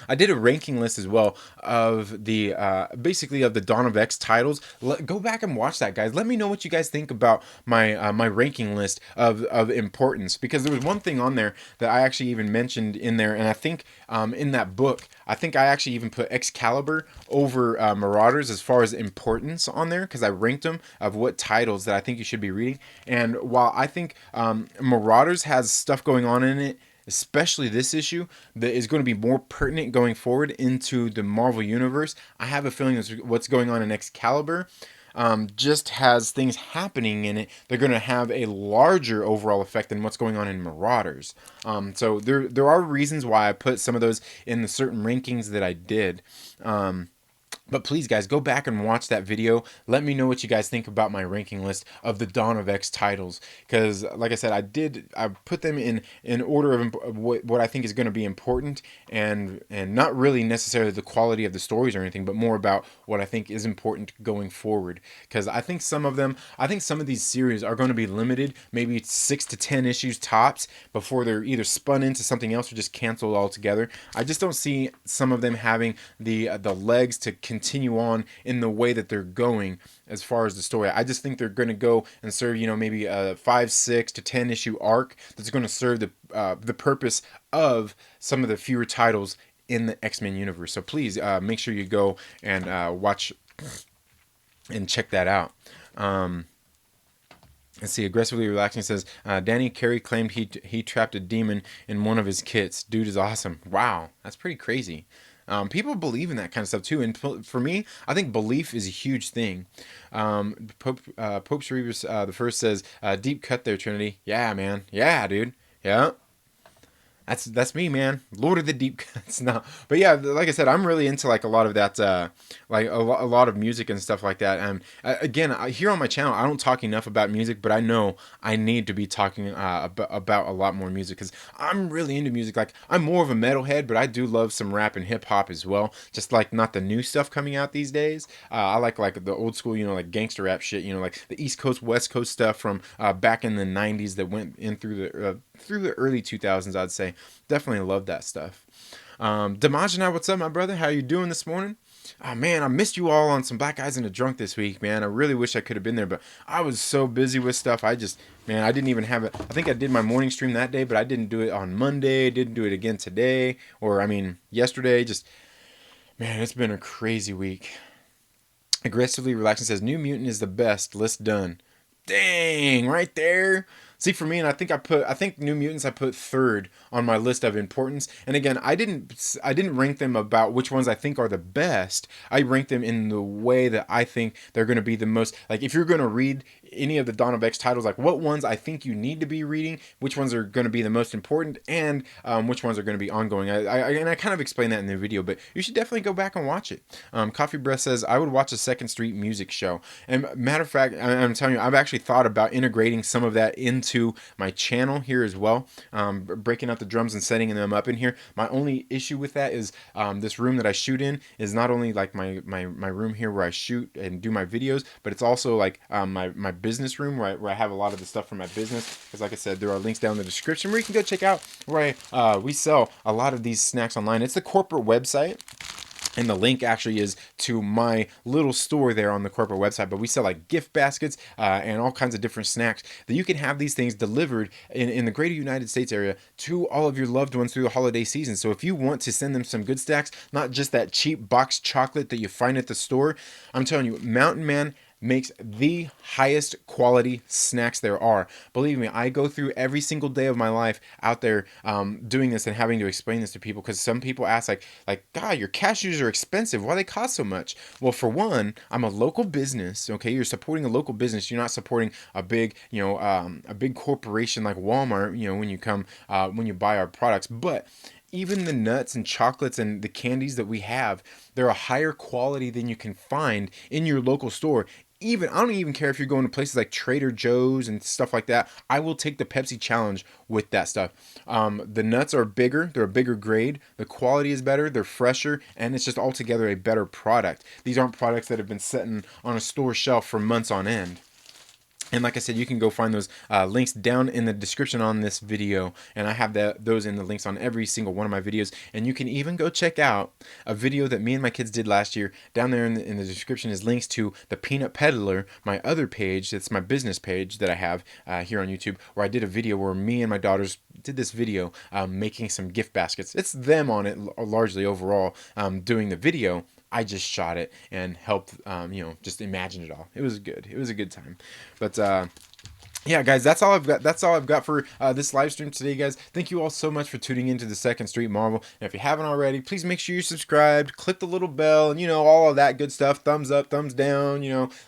I did a ranking list as well of the basically of the Dawn of X titles. Go back and watch that, guys. Let me know what you guys think about my my ranking list of importance, because there was one thing on there that I actually even mentioned in there, and I think in that book, I think I actually even put Excalibur over Marauders as far as importance on there, because I ranked them of what titles that I think you should be reading. And while I think Marauders has stuff going on in it, especially this issue, that is going to be more pertinent going forward into the Marvel Universe, I have a feeling that's what's going on in Excalibur just has things happening in it. They're going to have a larger overall effect than what's going on in Marauders. So there are reasons why I put some of those in the certain rankings that I did. But please, guys, go back and watch that video. Let me know what you guys think about my ranking list of the Dawn of X titles. Because, like I said, I put them in order of what I think is going to be important, and not really necessarily the quality of the stories or anything, but more about what I think is important going forward. Because I think some of these series are going to be limited, maybe 6 to 10 issues tops, before they're either spun into something else or just canceled altogether. I just don't see some of them having the legs to continue on in the way that they're going as far as the story. I just think they're going to go and serve, maybe a 5, 6 to 10 issue arc that's going to serve the purpose of some of the fewer titles in the X-Men universe. So please make sure you go and watch and check that out. Let's see. Aggressively Relaxing says, Danny Carey claimed he trapped a demon in one of his kits. Dude is awesome. Wow, that's pretty crazy. People believe in that kind of stuff too, and for me, I think belief is a huge thing. Pope Cerebrus the first says, "Deep cut there, Trinity." Yeah, man. Yeah, dude. Yeah. That's me, man. Lord of the deep cuts. No, but yeah, like I said, I'm really into like a lot of that, like a lot of music and stuff like that. And again, here on my channel, I don't talk enough about music, but I know I need to be talking about a lot more music, because I'm really into music. Like, I'm more of a metalhead, but I do love some rap and hip hop as well. Just like not the new stuff coming out these days. I like the old school, like gangster rap shit. Like the East Coast, West Coast stuff from back in the '90s that went in through the early 2000s, I'd say. Definitely love that stuff. Damajana, what's up, my brother? How you doing this morning? Oh, man, I missed you all on some Black Guys in a Drunk this week, man. I really wish I could have been there, but I was so busy with stuff. I didn't even have it. I think I did my morning stream that day, but I didn't do it on Monday. Didn't do it again today, or yesterday. Man, it's been a crazy week. Aggressively Relaxing says, New Mutant is the best. List done. Dang, right there. See, for me, and I think New Mutants I put third on my list of importance. And again, I didn't rank them about which ones I think are the best. I ranked them in the way that I think they're going to be the most. Like, if you're going to read any of the Dawn of X titles, like what ones I think you need to be reading, which ones are going to be the most important, and which ones are going to be ongoing. I kind of explained that in the video, but you should definitely go back and watch it. Coffee Breath says, I would watch a Second Street music show. And matter of fact, I'm telling you, I've actually thought about integrating some of that into my channel here as well, breaking out the drums and setting them up in here. My only issue with that is this room that I shoot in is not only like my room here where I shoot and do my videos, but it's also like my business room where I have a lot of the stuff for my business. Because like I said, there are links down in the description where you can go check out where we sell a lot of these snacks online. It's the corporate website. And the link actually is to my little store there on the corporate website. But we sell like gift baskets and all kinds of different snacks that you can have these things delivered in the greater United States area to all of your loved ones through the holiday season. So if you want to send them some good snacks, not just that cheap boxed chocolate that you find at the store, I'm telling you, Mountain Man makes the highest quality snacks there are. Believe me, I go through every single day of my life out there doing this and having to explain this to people, because some people ask like, God, your cashews are expensive. Why do they cost so much? Well, for one, I'm a local business. Okay, you're supporting a local business. You're not supporting a big, a big corporation like Walmart. When you buy our products, but even the nuts and chocolates and the candies that we have, they're a higher quality than you can find in your local store Even I don't even care if you're going to places like Trader Joe's and stuff like that. I will take the Pepsi challenge with that stuff. The nuts are bigger, they're a bigger grade, the quality is better, they're fresher, and it's just altogether a better product. These aren't products that have been sitting on a store shelf for months on end. And like I said, you can go find those links down in the description on this video. And I have those in the links on every single one of my videos. And you can even go check out a video that me and my kids did last year. Down there in the description is links to the Peanut Peddler, my other page. That's my business page that I have here on YouTube, where I did a video where me and my daughters did this video making some gift baskets. It's them on it largely overall doing the video. I just shot it and helped, just imagine it all. It was good. It was a good time. But yeah, guys, that's all I've got. That's all I've got for this live stream today, guys. Thank you all so much for tuning into the Second Street Marvel. And if you haven't already, please make sure you're subscribed, click the little bell, and all of that good stuff. Thumbs up, thumbs down.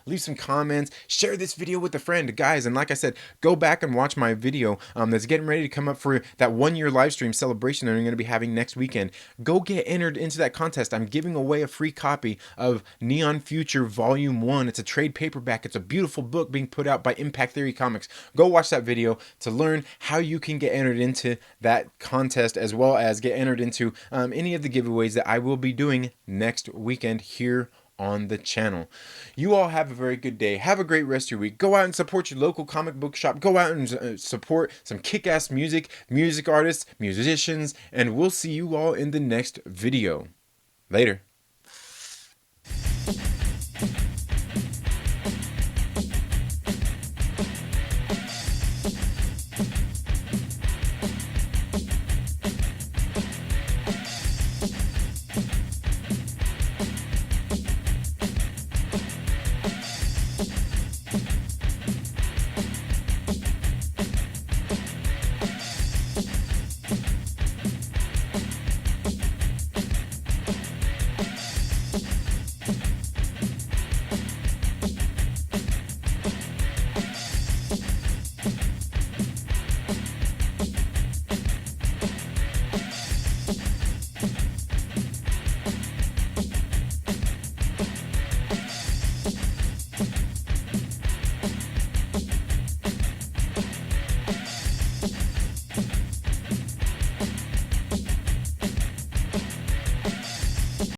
Leave some comments, share this video with a friend, guys. And like I said, go back and watch my video that's getting ready to come up for that 1-year live stream celebration that I'm going to be having next weekend. Go get entered into that contest. I'm giving away a free copy of Neon Future Volume 1. It's a trade paperback. It's a beautiful book being put out by Impact Theory Comics. Go watch that video to learn how you can get entered into that contest, as well as get entered into any of the giveaways that I will be doing next weekend here on the channel. You all have a very good day. Have a great rest of your week. Go out and support your local comic book shop. Go out and support some kick-ass music artists, musicians, and we'll see you all in the next video. Later.